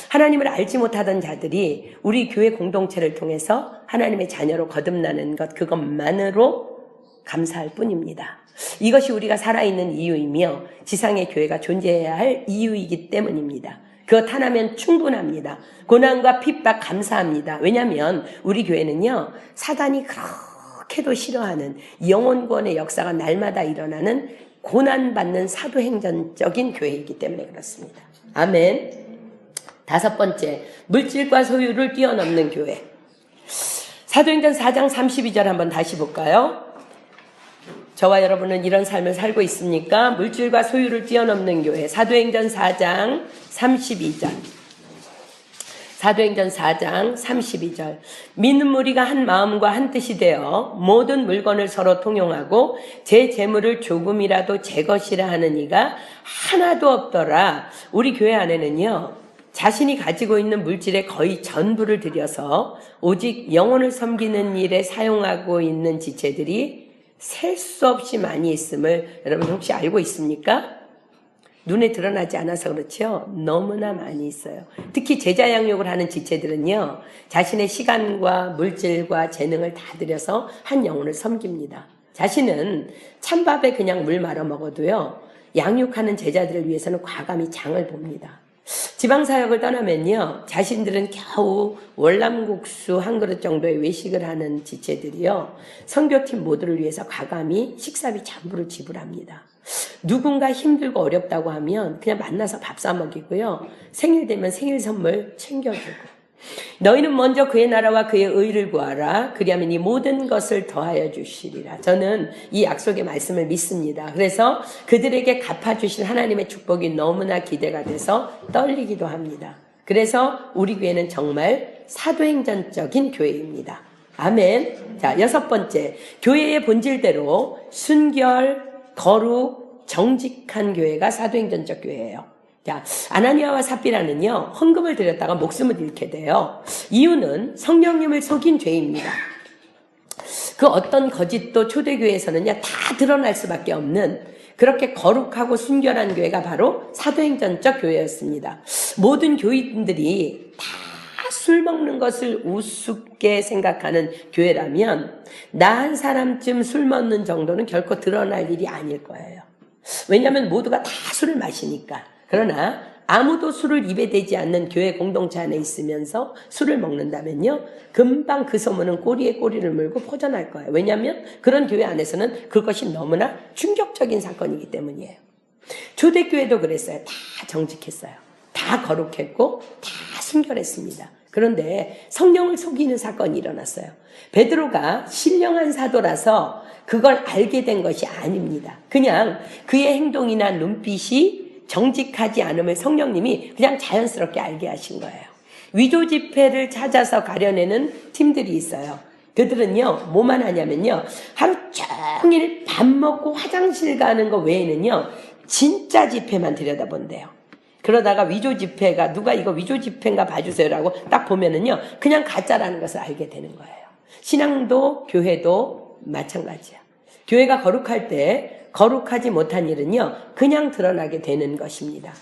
하나님을 알지 못하던 자들이 우리 교회 공동체를 통해서 하나님의 자녀로 거듭나는 것, 그것만으로 감사할 뿐입니다. 이것이 우리가 살아있는 이유이며 지상의 교회가 존재해야 할 이유이기 때문입니다. 그것 하나면 충분합니다. 고난과 핍박 감사합니다. 왜냐하면 우리 교회는요, 사단이 그렇게도 싫어하는 영혼 구원의 역사가 날마다 일어나는 고난받는 사도행전적인 교회이기 때문에 그렇습니다. 아멘. 5번째, 물질과 소유를 뛰어넘는 교회. 사도행전 4장 32절 한번 다시 볼까요? 저와 여러분은 이런 삶을 살고 있습니까? 물질과 소유를 뛰어넘는 교회. 사도행전 4장 32절. 사도행전 4장 32절. 믿는 무리가 한 마음과 한 뜻이 되어 모든 물건을 서로 통용하고 제 재물을 조금이라도 제 것이라 하는 이가 하나도 없더라. 우리 교회 안에는요, 자신이 가지고 있는 물질의 거의 전부를 들여서 오직 영혼을 섬기는 일에 사용하고 있는 지체들이 셀 수 없이 많이 있음을 여러분 혹시 알고 있습니까? 눈에 드러나지 않아서 그렇죠? 너무나 많이 있어요. 특히 제자 양육을 하는 지체들은요, 자신의 시간과 물질과 재능을 다 들여서 한 영혼을 섬깁니다. 자신은 찬밥에 그냥 물 말아 먹어도요, 양육하는 제자들을 위해서는 과감히 장을 봅니다. 지방사역을 떠나면요, 자신들은 겨우 월남국수 한 그릇 정도의 외식을 하는 지체들이요, 선교팀 모두를 위해서 과감히 식사비 전부를 지불합니다. 누군가 힘들고 어렵다고 하면 그냥 만나서 밥 사 먹이고요, 생일 되면 생일 선물 챙겨주고, 너희는 먼저 그의 나라와 그의 의를 구하라. 그리하면 이 모든 것을 더하여 주시리라. 저는 이 약속의 말씀을 믿습니다. 그래서 그들에게 갚아주실 하나님의 축복이 너무나 기대가 돼서 떨리기도 합니다. 그래서 우리 교회는 정말 사도행전적인 교회입니다. 아멘. 자, 6번째, 교회의 본질대로 순결, 거룩, 정직한 교회가 사도행전적 교회예요. 자, 아나니아와 삽비라는요, 헌금을 드렸다가 목숨을 잃게 돼요. 이유는 성령님을 속인 죄입니다. 그 어떤 거짓도 초대교회에서는요, 다 드러날 수밖에 없는 그렇게 거룩하고 순결한 교회가 바로 사도행전적 교회였습니다. 모든 교인들이 다 술 먹는 것을 우습게 생각하는 교회라면 나 한 사람쯤 술 먹는 정도는 결코 드러날 일이 아닐 거예요. 왜냐하면 모두가 다 술을 마시니까. 그러나 아무도 술을 입에 대지 않는 교회 공동체 안에 있으면서 술을 먹는다면요, 금방 그 소문은 꼬리에 꼬리를 물고 퍼져날 거예요. 왜냐하면 그런 교회 안에서는 그것이 너무나 충격적인 사건이기 때문이에요. 초대교회도 그랬어요. 다 정직했어요. 다 거룩했고 다 순결했습니다. 그런데 성령을 속이는 사건이 일어났어요. 베드로가 신령한 사도라서 그걸 알게 된 것이 아닙니다. 그냥 그의 행동이나 눈빛이 정직하지 않음을 성령님이 그냥 자연스럽게 알게 하신 거예요. 위조 지폐를 찾아서 가려내는 팀들이 있어요. 그들은요, 뭐만 하냐면요, 하루 종일 밥 먹고 화장실 가는 거 외에는요, 진짜 지폐만 들여다본대요. 그러다가 위조 지폐가, 누가 이거 위조 지폐인가 봐주세요라고 딱 보면은요, 그냥 가짜라는 것을 알게 되는 거예요. 신앙도 교회도 마찬가지야. 교회가 거룩할 때 거룩하지 못한 일은요, 그냥 드러나게 되는 것입니다.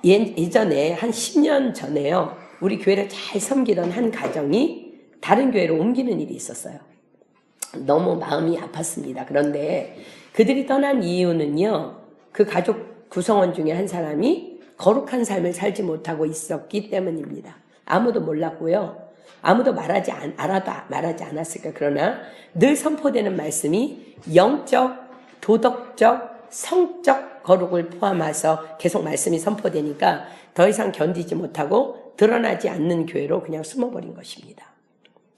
예전에 한 10년 전에요, 우리 교회를 잘 섬기던 한 가정이 다른 교회로 옮기는 일이 있었어요. 너무 마음이 아팠습니다. 그런데 그들이 떠난 이유는요, 그 가족 구성원 중에 한 사람이 거룩한 삶을 살지 못하고 있었기 때문입니다. 아무도 몰랐고요, 아무도 말하지 않았을까. 그러나 늘 선포되는 말씀이 영적, 도덕적, 성적 거룩을 포함해서 계속 말씀이 선포되니까 더 이상 견디지 못하고 드러나지 않는 교회로 그냥 숨어버린 것입니다.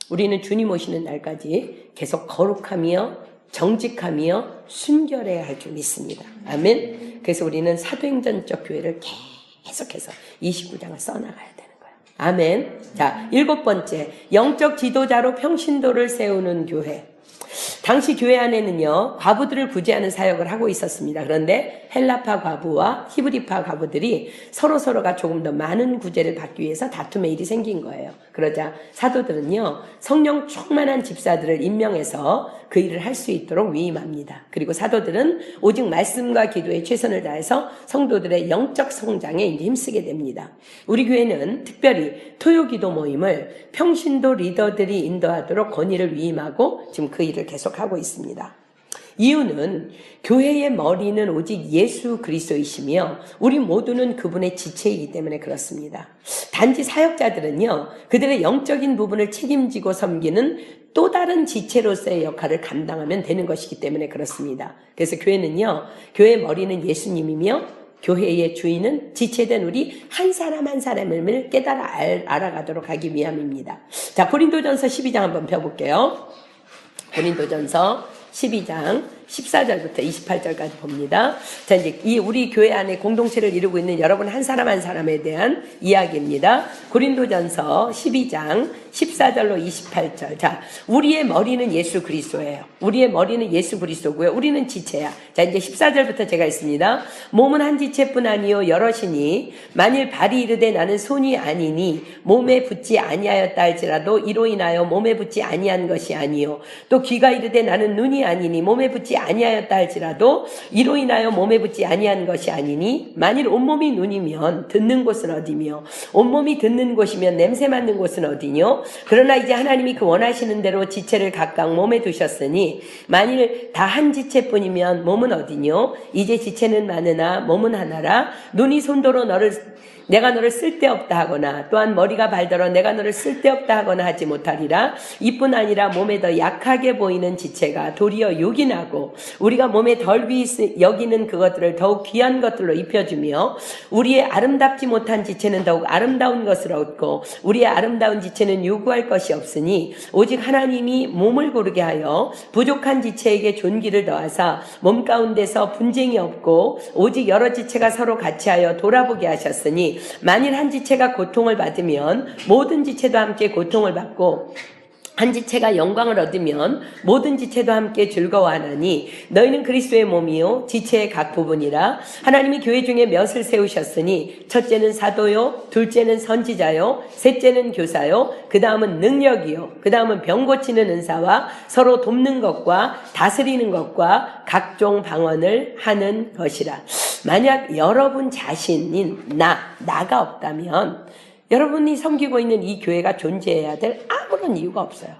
우리는 주님 오시는 날까지 계속 거룩하며 정직하며 순결해야 할 줄 믿습니다. 아멘. 그래서 우리는 사도행전적 교회를 계속해서 29장을 써나가야 되는 거예요. 아멘. 자, 7번째, 영적 지도자로 평신도를 세우는 교회. 당시 교회 안에는요, 과부들을 구제하는 사역을 하고 있었습니다. 그런데 헬라파 과부와 히브리파 과부들이 서로가 조금 더 많은 구제를 받기 위해서 다툼의 일이 생긴 거예요. 그러자 사도들은요, 성령 충만한 집사들을 임명해서 그 일을 할 수 있도록 위임합니다. 그리고 사도들은 오직 말씀과 기도에 최선을 다해서 성도들의 영적 성장에 이제 힘쓰게 됩니다. 우리 교회는 특별히 토요 기도 모임을 평신도 리더들이 인도하도록 건의를 위임하고 지금 그 일을 계속하고 있습니다. 이유는 교회의 머리는 오직 예수 그리스도이시며 우리 모두는 그분의 지체이기 때문에 그렇습니다. 단지 사역자들은요, 그들의 영적인 부분을 책임지고 섬기는 또 다른 지체로서의 역할을 감당하면 되는 것이기 때문에 그렇습니다. 그래서 교회는요, 교회의 머리는 예수님이며 교회의 주인은 지체된 우리 한 사람 한 사람을 깨달아 알아가도록 하기 위함입니다. 자, 고린도전서 12장 한번 펴볼게요. 고린도전서 12장 14절부터 28절까지 봅니다. 자, 이제 이 우리 교회 안에 공동체를 이루고 있는 여러분 한 사람 한 사람에 대한 이야기입니다. 고린도전서 12장 14절로 28절. 자, 우리의 머리는 예수 그리스도예요. 우리의 머리는 예수 그리스도고요. 우리는 지체야. 자, 이제 14절부터 제가 있습니다. 몸은 한 지체뿐 아니요 여럿이니 만일 발이 이르되 나는 손이 아니니 몸에 붙지 아니하였다 할지라도 이로 인하여 몸에 붙지 아니한 것이 아니요 또 귀가 이르되 나는 눈이 아니니 몸에 붙지 아니하였다 할지라도 이로 인하여 몸에 붙지 아니한 것이 아니니 만일 온몸이 눈이면 듣는 곳은 어디며 온몸이 듣는 곳이면 냄새 맡는 곳은 어디뇨 그러나 이제 하나님이 그 원하시는 대로 지체를 각각 몸에 두셨으니 만일 다 한 지체뿐이면 몸은 어디뇨 이제 지체는 많으나 몸은 하나라 눈이 손도로 내가 너를 쓸데없다 하거나 또한 머리가 발더러 내가 너를 쓸데없다 하거나 하지 못하리라. 이뿐 아니라 몸에 더 약하게 보이는 지체가 도리어 요긴하고 우리가 몸에 덜 여기는 그것들을 더욱 귀한 것들로 입혀주며 우리의 아름답지 못한 지체는 더욱 아름다운 것을 얻고 우리의 아름다운 지체는 요구할 것이 없으니 오직 하나님이 몸을 고르게 하여 부족한 지체에게 존귀를 더하사 몸 가운데서 분쟁이 없고 오직 여러 지체가 서로 같이하여 돌아보게 하셨으니 만일 한 지체가 고통을 받으면 모든 지체도 함께 고통을 받고 한 지체가 영광을 얻으면 모든 지체도 함께 즐거워하나니 너희는 그리스도의 몸이요 지체의 각 부분이라 하나님이 교회 중에 몇을 세우셨으니 첫째는 사도요 둘째는 선지자요 셋째는 교사요 그 다음은 능력이요 그 다음은 병 고치는 은사와 서로 돕는 것과 다스리는 것과 각종 방언을 하는 것이라. 만약 여러분 자신인 나가 없다면 여러분이 섬기고 있는 이 교회가 존재해야 될 아무런 이유가 없어요.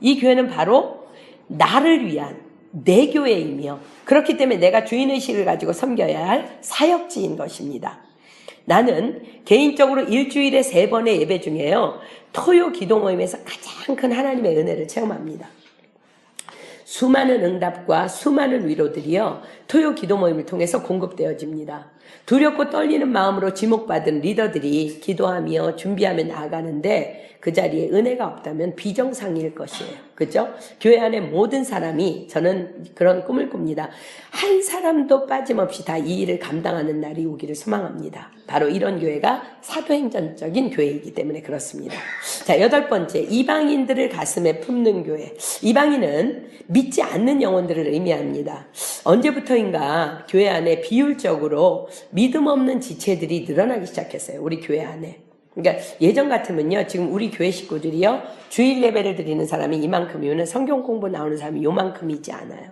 이 교회는 바로 나를 위한 내 교회이며 그렇기 때문에 내가 주인의식을 가지고 섬겨야 할 사역지인 것입니다. 나는 개인적으로 일주일에 3번의 예배 중에요. 토요 기도 모임에서 가장 큰 하나님의 은혜를 체험합니다. 수많은 응답과 수많은 위로들이요. 토요 기도 모임을 통해서 공급되어집니다. 두렵고 떨리는 마음으로 지목받은 리더들이 기도하며 준비하며 나아가는데 그 자리에 은혜가 없다면 비정상일 것이에요. 그죠? 교회 안에 모든 사람이 저는 그런 꿈을 꿉니다. 한 사람도 빠짐없이 다 이 일을 감당하는 날이 오기를 소망합니다. 바로 이런 교회가 사도행전적인 교회이기 때문에 그렇습니다. 자, 8번째, 이방인들을 가슴에 품는 교회. 이방인은 믿지 않는 영혼들을 의미합니다. 언제부터인가 교회 안에 비율적으로 믿음 없는 지체들이 늘어나기 시작했어요. 우리 교회 안에. 그러니까 예전 같으면요, 지금 우리 교회 식구들이요, 주일 예배를 드리는 사람이 이만큼이면 성경 공부 나오는 사람이 요만큼이지 않아요.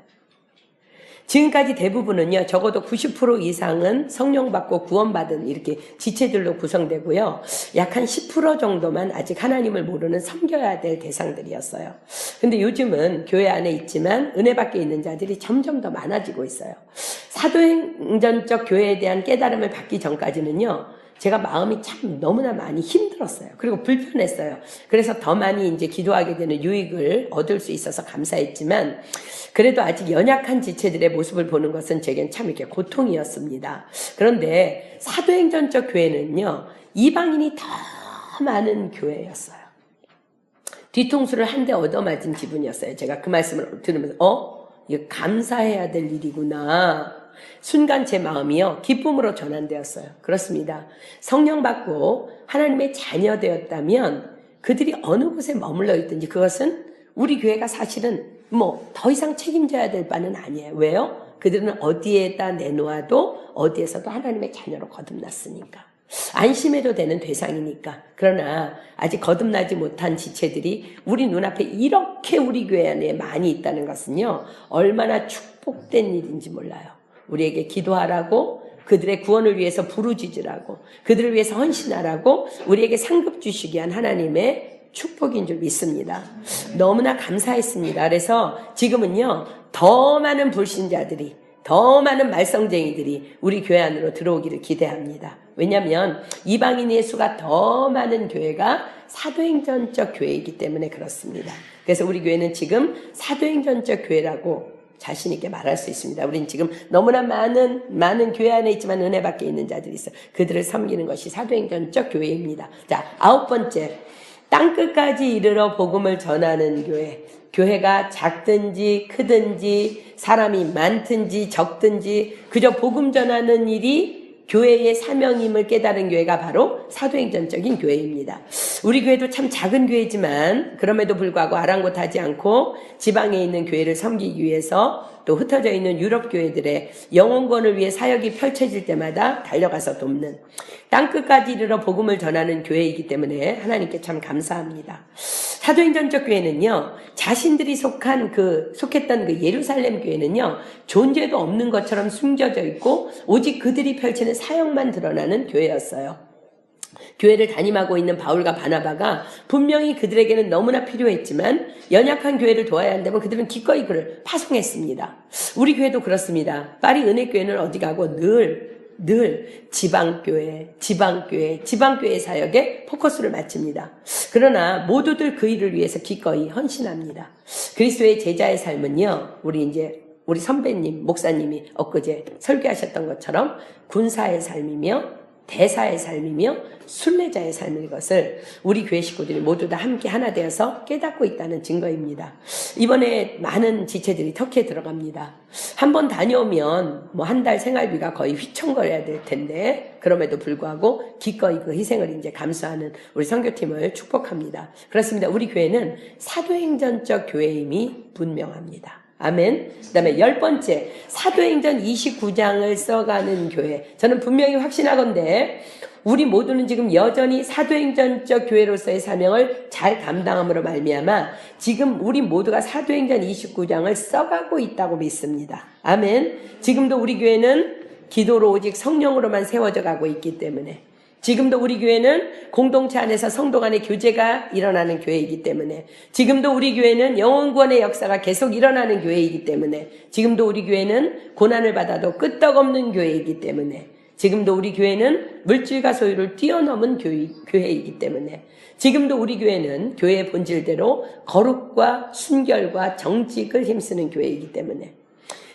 지금까지 대부분은요, 적어도 90% 이상은 성령 받고 구원받은 이렇게 지체들로 구성되고요, 약 한 10% 정도만 아직 하나님을 모르는 섬겨야 될 대상들이었어요. 근데 요즘은 교회 안에 있지만 은혜 밖에 있는 자들이 점점 더 많아지고 있어요. 사도행전적 교회에 대한 깨달음을 받기 전까지는요, 제가 마음이 참 너무나 많이 힘들었어요. 그리고 불편했어요. 그래서 더 많이 이제 기도하게 되는 유익을 얻을 수 있어서 감사했지만, 그래도 아직 연약한 지체들의 모습을 보는 것은 제겐 참 이렇게 고통이었습니다. 그런데 사도행전적 교회는요, 이방인이 더 많은 교회였어요. 뒤통수를 한 대 얻어맞은 기분이었어요. 제가 그 말씀을 들으면서, 이거 감사해야 될 일이구나. 순간 제 마음이요, 기쁨으로 전환되었어요. 그렇습니다. 성령 받고 하나님의 자녀 되었다면 그들이 어느 곳에 머물러 있든지 그것은 우리 교회가 사실은 더 이상 책임져야 될 바는 아니에요. 왜요? 그들은 어디에다 내놓아도 어디에서도 하나님의 자녀로 거듭났으니까. 안심해도 되는 대상이니까. 그러나 아직 거듭나지 못한 지체들이 우리 눈앞에 이렇게 우리 교회 안에 많이 있다는 것은요, 얼마나 축복된 일인지 몰라요. 우리에게 기도하라고, 그들의 구원을 위해서 부르짖으라고, 그들을 위해서 헌신하라고 우리에게 상급 주시기 위한 하나님의 축복인 줄 믿습니다. 너무나 감사했습니다. 그래서 지금은요, 더 많은 불신자들이, 더 많은 말썽쟁이들이 우리 교회 안으로 들어오기를 기대합니다. 왜냐하면 이방인의 수가 더 많은 교회가 사도행전적 교회이기 때문에 그렇습니다. 그래서 우리 교회는 지금 사도행전적 교회라고 자신 있게 말할 수 있습니다. 우리는 지금 너무나 많은 교회 안에 있지만 은혜 밖에 있는 자들이 있어요. 그들을 섬기는 것이 사도행전적 교회입니다. 자, 9번째, 땅끝까지 이르러 복음을 전하는 교회. 교회가 작든지 크든지 사람이 많든지 적든지 그저 복음 전하는 일이 교회의 사명임을 깨달은 교회가 바로 사도행전적인 교회입니다. 우리 교회도 참 작은 교회지만 그럼에도 불구하고 아랑곳하지 않고 지방에 있는 교회를 섬기기 위해서 또 흩어져 있는 유럽 교회들의 영혼권을 위해 사역이 펼쳐질 때마다 달려가서 돕는, 땅끝까지 이르러 복음을 전하는 교회이기 때문에 하나님께 참 감사합니다. 사도행전적 교회는요, 자신들이 속했던 그 예루살렘 교회는요, 존재도 없는 것처럼 숨겨져 있고 오직 그들이 펼치는 사역만 드러나는 교회였어요. 교회를 담임하고 있는 바울과 바나바가 분명히 그들에게는 너무나 필요했지만 연약한 교회를 도와야 한다면 그들은 기꺼이 그를 파송했습니다. 우리 교회도 그렇습니다. 파리 은혜교회는 어디 가고 늘 지방교회 사역에 포커스를 맞춥니다. 그러나 모두들 그 일을 위해서 기꺼이 헌신합니다. 그리스도의 제자의 삶은요, 우리 선배님, 목사님이 엊그제 설교하셨던 것처럼 군사의 삶이며 대사의 삶이며 순례자의 삶인 것을 우리 교회 식구들이 모두 다 함께 하나 되어서 깨닫고 있다는 증거입니다. 이번에 많은 지체들이 터키에 들어갑니다. 한번 다녀오면 한 달 생활비가 거의 휘청거려야 될 텐데 그럼에도 불구하고 기꺼이 그 희생을 이제 감수하는 우리 선교팀을 축복합니다. 그렇습니다. 우리 교회는 사도행전적 교회임이 분명합니다. 아멘. 그 다음에 10번째, 사도행전 29장을 써가는 교회. 저는 분명히 확신하건대 우리 모두는 지금 여전히 사도행전적 교회로서의 사명을 잘 감당함으로 말미암아 지금 우리 모두가 사도행전 29장을 써가고 있다고 믿습니다. 아멘. 지금도 우리 교회는 기도로 오직 성령으로만 세워져 가고 있기 때문에, 지금도 우리 교회는 공동체 안에서 성도 간의 교제가 일어나는 교회이기 때문에, 지금도 우리 교회는 영혼구원의 역사가 계속 일어나는 교회이기 때문에, 지금도 우리 교회는 고난을 받아도 끄떡없는 교회이기 때문에, 지금도 우리 교회는 물질과 소유를 뛰어넘은 교회이기 때문에, 지금도 우리 교회는 교회의 본질대로 거룩과 순결과 정직을 힘쓰는 교회이기 때문에,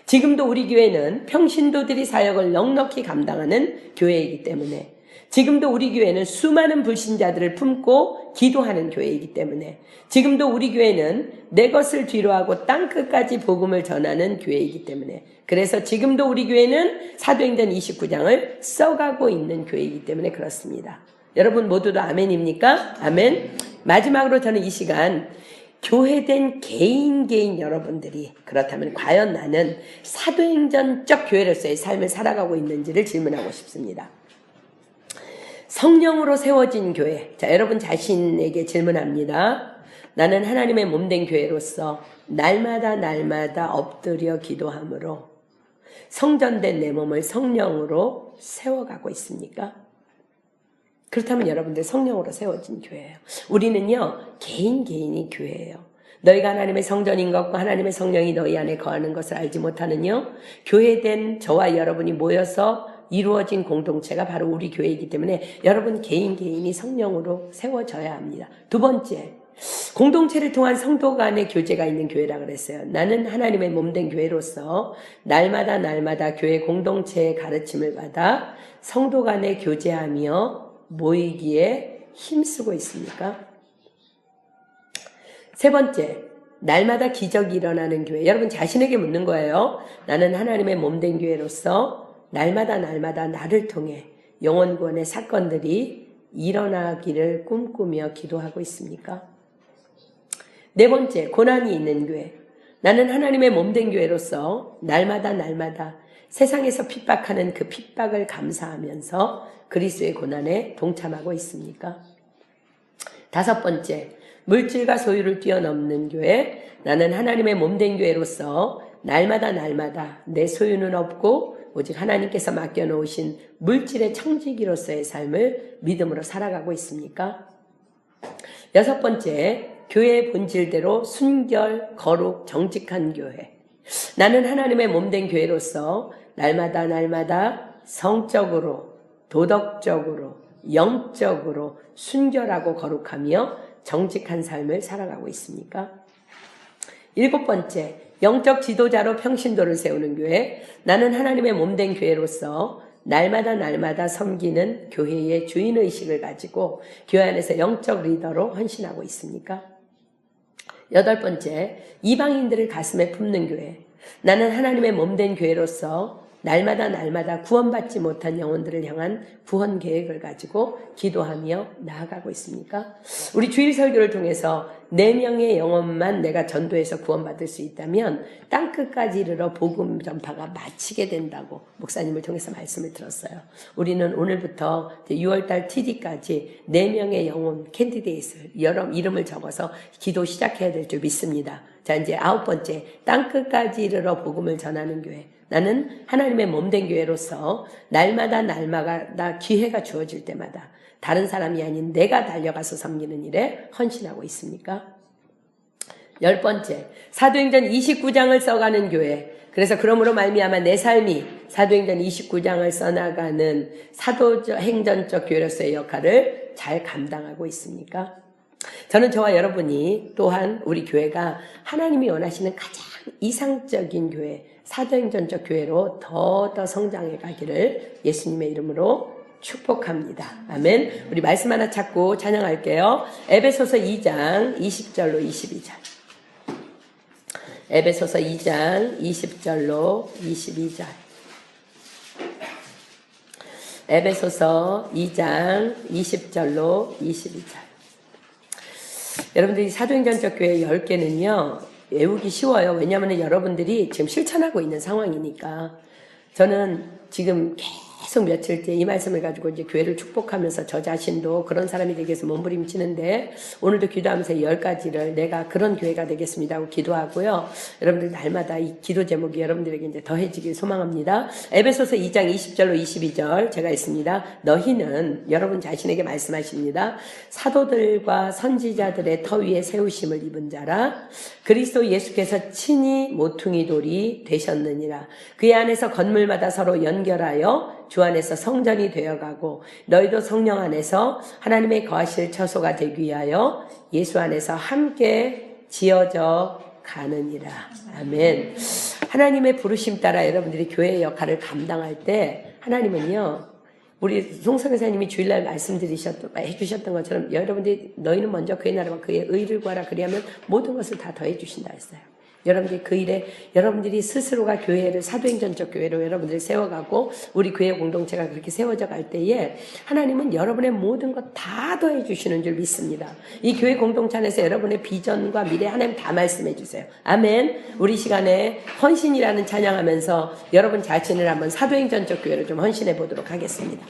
지금도 우리 교회는 평신도들이 사역을 넉넉히 감당하는 교회이기 때문에, 지금도 우리 교회는 수많은 불신자들을 품고 기도하는 교회이기 때문에, 지금도 우리 교회는 내 것을 뒤로하고 땅끝까지 복음을 전하는 교회이기 때문에, 그래서 지금도 우리 교회는 사도행전 29장을 써가고 있는 교회이기 때문에 그렇습니다. 여러분 모두도 아멘입니까? 아멘. 마지막으로 저는 이 시간 교회된 개인 여러분들이 그렇다면 과연 나는 사도행전적 교회로서의 삶을 살아가고 있는지를 질문하고 싶습니다. 성령으로 세워진 교회. 자, 여러분 자신에게 질문합니다. 나는 하나님의 몸된 교회로서 날마다 엎드려 기도함으로 성전된 내 몸을 성령으로 세워가고 있습니까? 그렇다면 여러분들 성령으로 세워진 교회예요. 우리는요, 개인이 교회예요. 너희가 하나님의 성전인 것과 하나님의 성령이 너희 안에 거하는 것을 알지 못하느냐? 교회된 저와 여러분이 모여서 이루어진 공동체가 바로 우리 교회이기 때문에 여러분 개인이 성령으로 세워져야 합니다. 두 번째, 공동체를 통한 성도 간의 교제가 있는 교회라 그랬어요. 나는 하나님의 몸된 교회로서 날마다 교회 공동체의 가르침을 받아 성도 간의 교제하며 모이기에 힘쓰고 있습니까? 세 번째, 날마다 기적이 일어나는 교회. 여러분 자신에게 묻는 거예요. 나는 하나님의 몸된 교회로서 날마다 나를 통해 영혼 구원의 사건들이 일어나기를 꿈꾸며 기도하고 있습니까? 네 번째, 고난이 있는 교회. 나는 하나님의 몸된 교회로서 날마다 세상에서 핍박하는 그 핍박을 감사하면서 그리스도의 고난에 동참하고 있습니까? 다섯 번째, 물질과 소유를 뛰어넘는 교회. 나는 하나님의 몸된 교회로서 날마다 내 소유는 없고 오직 하나님께서 맡겨놓으신 물질의 청지기로서의 삶을 믿음으로 살아가고 있습니까? 여섯 번째, 교회의 본질대로 순결, 거룩, 정직한 교회. 나는 하나님의 몸된 교회로서 날마다 성적으로, 도덕적으로, 영적으로 순결하고 거룩하며 정직한 삶을 살아가고 있습니까? 일곱 번째, 영적 지도자로 평신도를 세우는 교회. 나는 하나님의 몸된 교회로서 날마다 섬기는 교회의 주인의식을 가지고 교회 안에서 영적 리더로 헌신하고 있습니까? 여덟 번째, 이방인들을 가슴에 품는 교회. 나는 하나님의 몸된 교회로서 날마다 구원받지 못한 영혼들을 향한 구원 계획을 가지고 기도하며 나아가고 있습니까? 우리 주일 설교를 통해서 4명의 영혼만 내가 전도해서 구원받을 수 있다면 땅끝까지 이르러 복음 전파가 마치게 된다고 목사님을 통해서 말씀을 들었어요. 우리는 오늘부터 6월달 TD까지 4명의 영혼 캔디데이트를 여러 이름을 적어서 기도 시작해야 될 줄 믿습니다. 자, 이제 9번째, 땅끝까지 이르러 복음을 전하는 교회. 나는 하나님의 몸된 교회로서 날마다 기회가 주어질 때마다 다른 사람이 아닌 내가 달려가서 섬기는 일에 헌신하고 있습니까? 10번째, 사도행전 29장을 써가는 교회. 그래서 그러므로 말미암아 내 삶이 사도행전 29장을 써나가는 사도행전적 교회로서의 역할을 잘 감당하고 있습니까? 저는 저와 여러분이 또한 우리 교회가 하나님이 원하시는 가장 이상적인 교회, 사도행전적 교회로 더 성장해 가기를 예수님의 이름으로 축복합니다. 아멘. 우리 말씀 하나 찾고 찬양할게요. 에베소서 2장 20절로 22절. 에베소서 2장 20절로 22절. 에베소서 2장 20절로 22절. 여러분들이 사도행전적 교회 10개는요. 외우기 쉬워요. 왜냐하면 여러분들이 지금 실천하고 있는 상황이니까. 저는 지금 계속 며칠째 이 말씀을 가지고 이제 교회를 축복하면서 저 자신도 그런 사람이 되기 위해서 몸부림치는데 오늘도 기도하면서 10가지를 내가 그런 교회가 되겠습니다 하고 기도하고요. 여러분들 날마다 이 기도 제목이 여러분들에게 이제 더해지길 소망합니다. 에베소서 2장 20절로 22절 제가 있습니다. 너희는 여러분 자신에게 말씀하십니다. 사도들과 선지자들의 터 위에 세우심을 입은 자라 그리스도 예수께서 친히 모퉁이 돌이 되셨느니라. 그의 안에서 건물마다 서로 연결하여 주 안에서 성전이 되어가고 너희도 성령 안에서 하나님의 거하실 처소가 되기 위하여 예수 안에서 함께 지어져 가느니라. 아멘. 하나님의 부르심 따라 여러분들이 교회의 역할을 감당할 때 하나님은요. 우리 송성교사님이 주일날 해주셨던 것처럼 여러분들이 너희는 먼저 그의 나라와 그의 의를 구하라 그리하면 모든 것을 다 더해주신다 했어요. 여러분들이 그 일에 여러분들이 스스로가 교회를 사도행전적 교회로 여러분들이 세워가고 우리 교회 공동체가 그렇게 세워져 갈 때에 하나님은 여러분의 모든 것 다 더해 주시는 줄 믿습니다. 이 교회 공동체 안에서 여러분의 비전과 미래 하나님 다 말씀해 주세요. 아멘. 우리 시간에 헌신이라는 찬양하면서 여러분 자신을 한번 사도행전적 교회로 좀 헌신해 보도록 하겠습니다.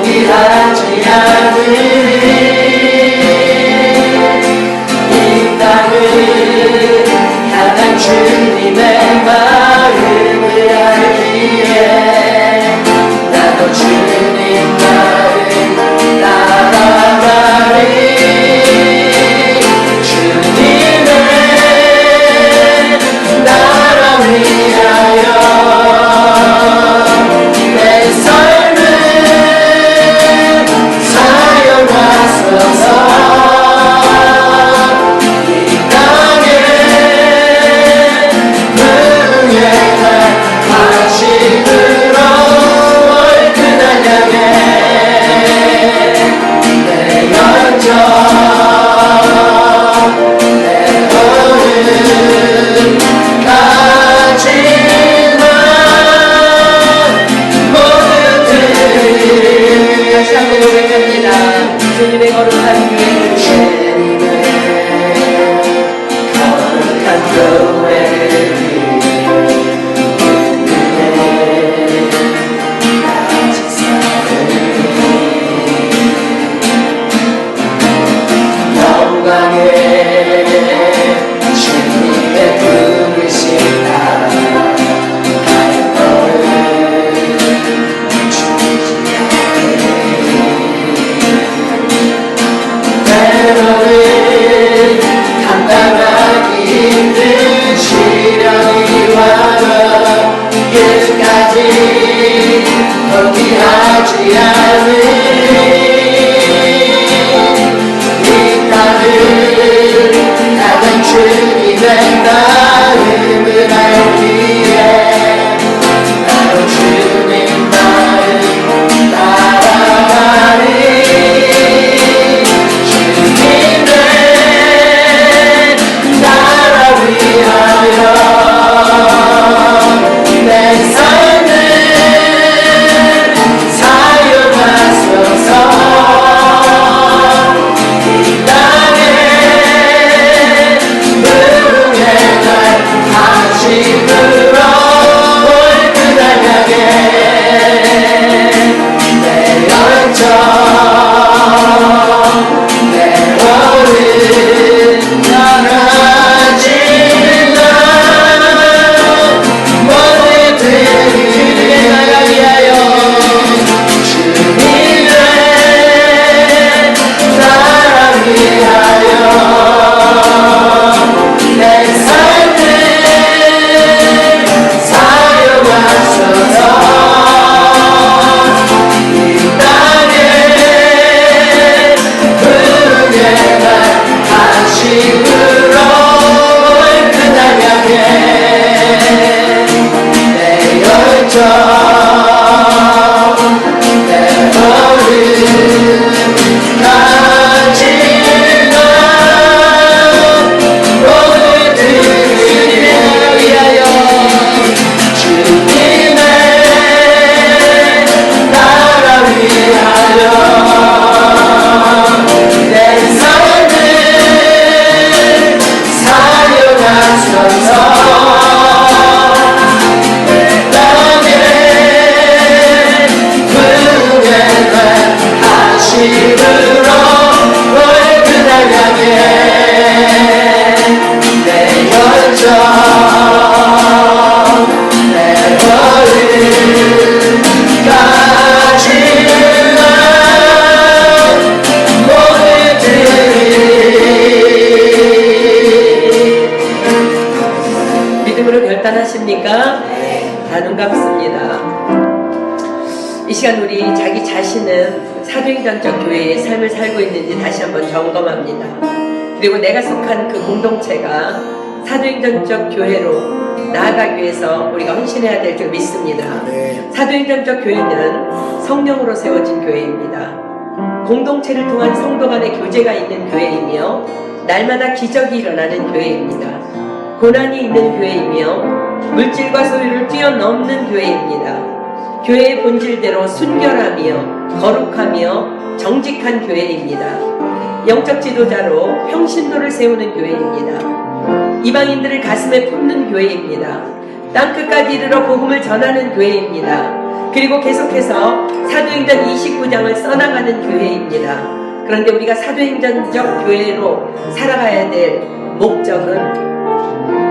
포기하지 않으리. 이 땅을 향한 주님의 마음을 알기에 나도 주님 마음 따라가리. 주님의 나라 위하여 내 삶을 사용하소서. 이 땅에 무궁한 하심으로 올 그날 향해 내 영적 내 걸음 가지마. 모두들 다시 한번 고백합니다. 주님의 거룩한 교회를 거룩한 교회를 영광에 주님의 부르심 따라 갈 걸음 때로는 감당하기 힘든 시련이 와도 끝까지 포기하지 않으리. 이 땅을 향한 주님의 마음을 알기에 나도 주님 마음 따라가리. 주님의 나라 위하여 내 삶을 사용하소서. 이 땅에 무궁한 하심으로 올 그날 향해 내 영적 내 걸음 나가지마. 모두들이 주님의 나라 위하여 주님의 나라 위하여 내 삶을 사용하소서. 이 땅에 무궁한 하심으로 올 그날 향해 내 열정 내 걸음 가지마. 모두들이 주님의 나라 위하여 주님의 나라 위하여 내 삶을 사용하소서. 내 땅에 무궁한 하심으로 올 그날 향해 내 열정 내 걸음 가지마. 모두들이 믿음으로 결단하십니까? 다 눈 감습니다. 이 시간 우리 자기 자신은 사도행전적 교회의 삶을 살고 있는지 다시 한번 점검합니다. 그리고 내가 속한 그 공동체가 사도행전적 교회로 나아가기 위해서 우리가 헌신해야 될 줄 믿습니다. 사도행전적 교회는 성령으로 세워진 교회입니다. 공동체를 통한 성도 간의 교제가 있는 교회이며 날마다 기적이 일어나는 교회입니다. 고난이 있는 교회이며 물질과 소유를 뛰어넘는 교회입니다. 교회의 본질대로 순결하며 거룩하며 정직한 교회입니다. 영적 지도자로 평신도를 세우는 교회입니다. 이방인들을 가슴에 품는 교회입니다. 땅끝까지 이르러 복음을 전하는 교회입니다. 그리고 계속해서 사도행전 29장을 써나가는 교회입니다. 그런데 우리가 사도행전적 교회로 살아가야 될 목적은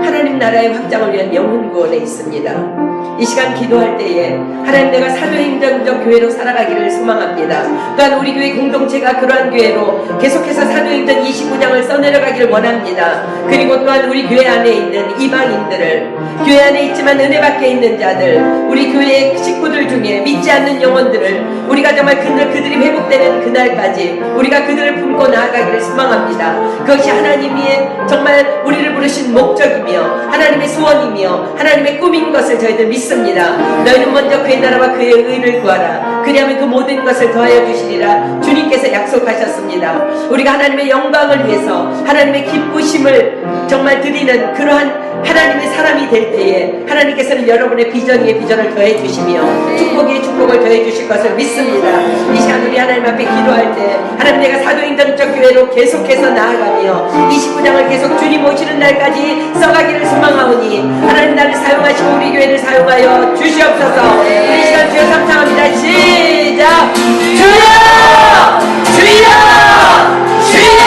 하나님 나라의 확장을 위한 영혼 구원에 있습니다. 이 시간 기도할 때에 하나님, 내가 사도행전적 교회로 살아가기를 소망합니다. 또한 우리 교회 공동체가 그러한 교회로 계속해서 사도행전 29장을 써내려가기를 원합니다. 그리고 또한 우리 교회 안에 있는 이방인들을, 교회 안에 있지만 은혜 밖에 있는 자들, 우리 교회의 식구들 중에 믿지 않는 영혼들을 우리가 정말 그들이 회복되는 그날까지 우리가 그들을 품고 나아가기를 소망합니다. 그것이 하나님이 정말 우리를 부르신 목적이며 하나님의 소원이며 하나님의 꿈인 것을 저희들 믿습니다. 너희는 먼저 그의 나라와 그의 의를 구하라. 그리하면 그 모든 것을 더하여 주시리라. 주님께서 약속하셨습니다. 우리가 하나님의 영광을 위해서 하나님의 기쁘심을 정말 드리는 그러한 하나님의 사람이 될 때에 하나님께서는 여러분의 비전 위에 비전을 더해 주시며 축복 위에 축복을 더해 주실 것을 믿습니다. 이 시간 우리 하나님 앞에 기도할 때 하나님, 내가 사도행전적 교회로 계속해서 나아가며 29장을 계속 주님 오시는 날까지 써가기를 소망하오니 하나님, 나를 사용하시고 우리 교회를 사용하여 주시옵소서. 이 시간 주여 감사합니다. 시작! 주여! 주여! 주여!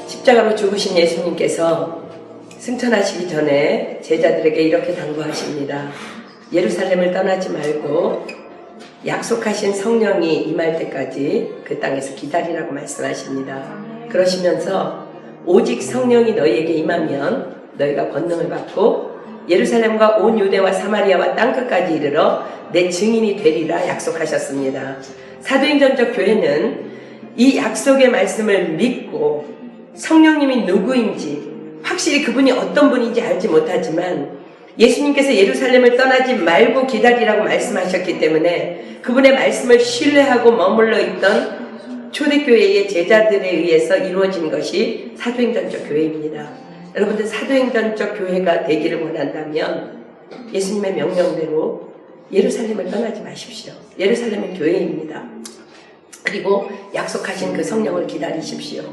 십자가로 죽으신 예수님께서 승천하시기 전에 제자들에게 이렇게 당부하십니다. 예루살렘을 떠나지 말고 약속하신 성령이 임할 때까지 그 땅에서 기다리라고 말씀하십니다. 그러시면서 오직 성령이 너희에게 임하면 너희가 권능을 받고 예루살렘과 온 유대와 사마리아와 땅끝까지 이르러 내 증인이 되리라 약속하셨습니다. 사도행전적 교회는 이 약속의 말씀을 믿고 성령님이 누구인지 확실히 그분이 어떤 분인지 알지 못하지만 예수님께서 예루살렘을 떠나지 말고 기다리라고 말씀하셨기 때문에 그분의 말씀을 신뢰하고 머물러 있던 초대교회의 제자들에 의해서 이루어진 것이 사도행전적 교회입니다. 여러분들, 사도행전적 교회가 되기를 원한다면 예수님의 명령대로 예루살렘을 떠나지 마십시오. 예루살렘은 교회입니다. 그리고 약속하신 그 성령을 기다리십시오.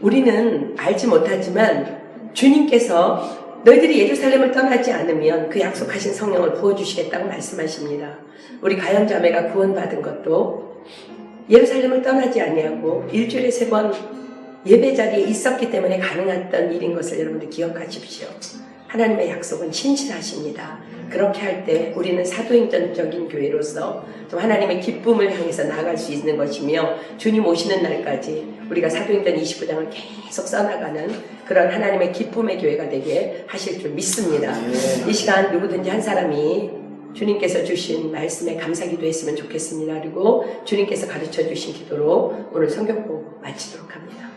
우리는 알지 못하지만 주님께서 너희들이 예루살렘을 떠나지 않으면 그 약속하신 성령을 부어주시겠다고 말씀하십니다. 우리 가연자매가 구원받은 것도 예루살렘을 떠나지 아니하고 일주일에 3번 예배 자리에 있었기 때문에 가능했던 일인 것을 여러분들 기억하십시오. 하나님의 약속은 신실하십니다. 그렇게 할 때 우리는 사도행전적인 교회로서 좀 하나님의 기쁨을 향해서 나아갈 수 있는 것이며 주님 오시는 날까지 우리가 사도행전 29장을 계속 써나가는 그런 하나님의 기쁨의 교회가 되게 하실 줄 믿습니다. 이 시간 누구든지 한 사람이 주님께서 주신 말씀에 감사기도 했으면 좋겠습니다. 그리고 주님께서 가르쳐 주신 기도로 오늘 성경법 마치도록 합니다.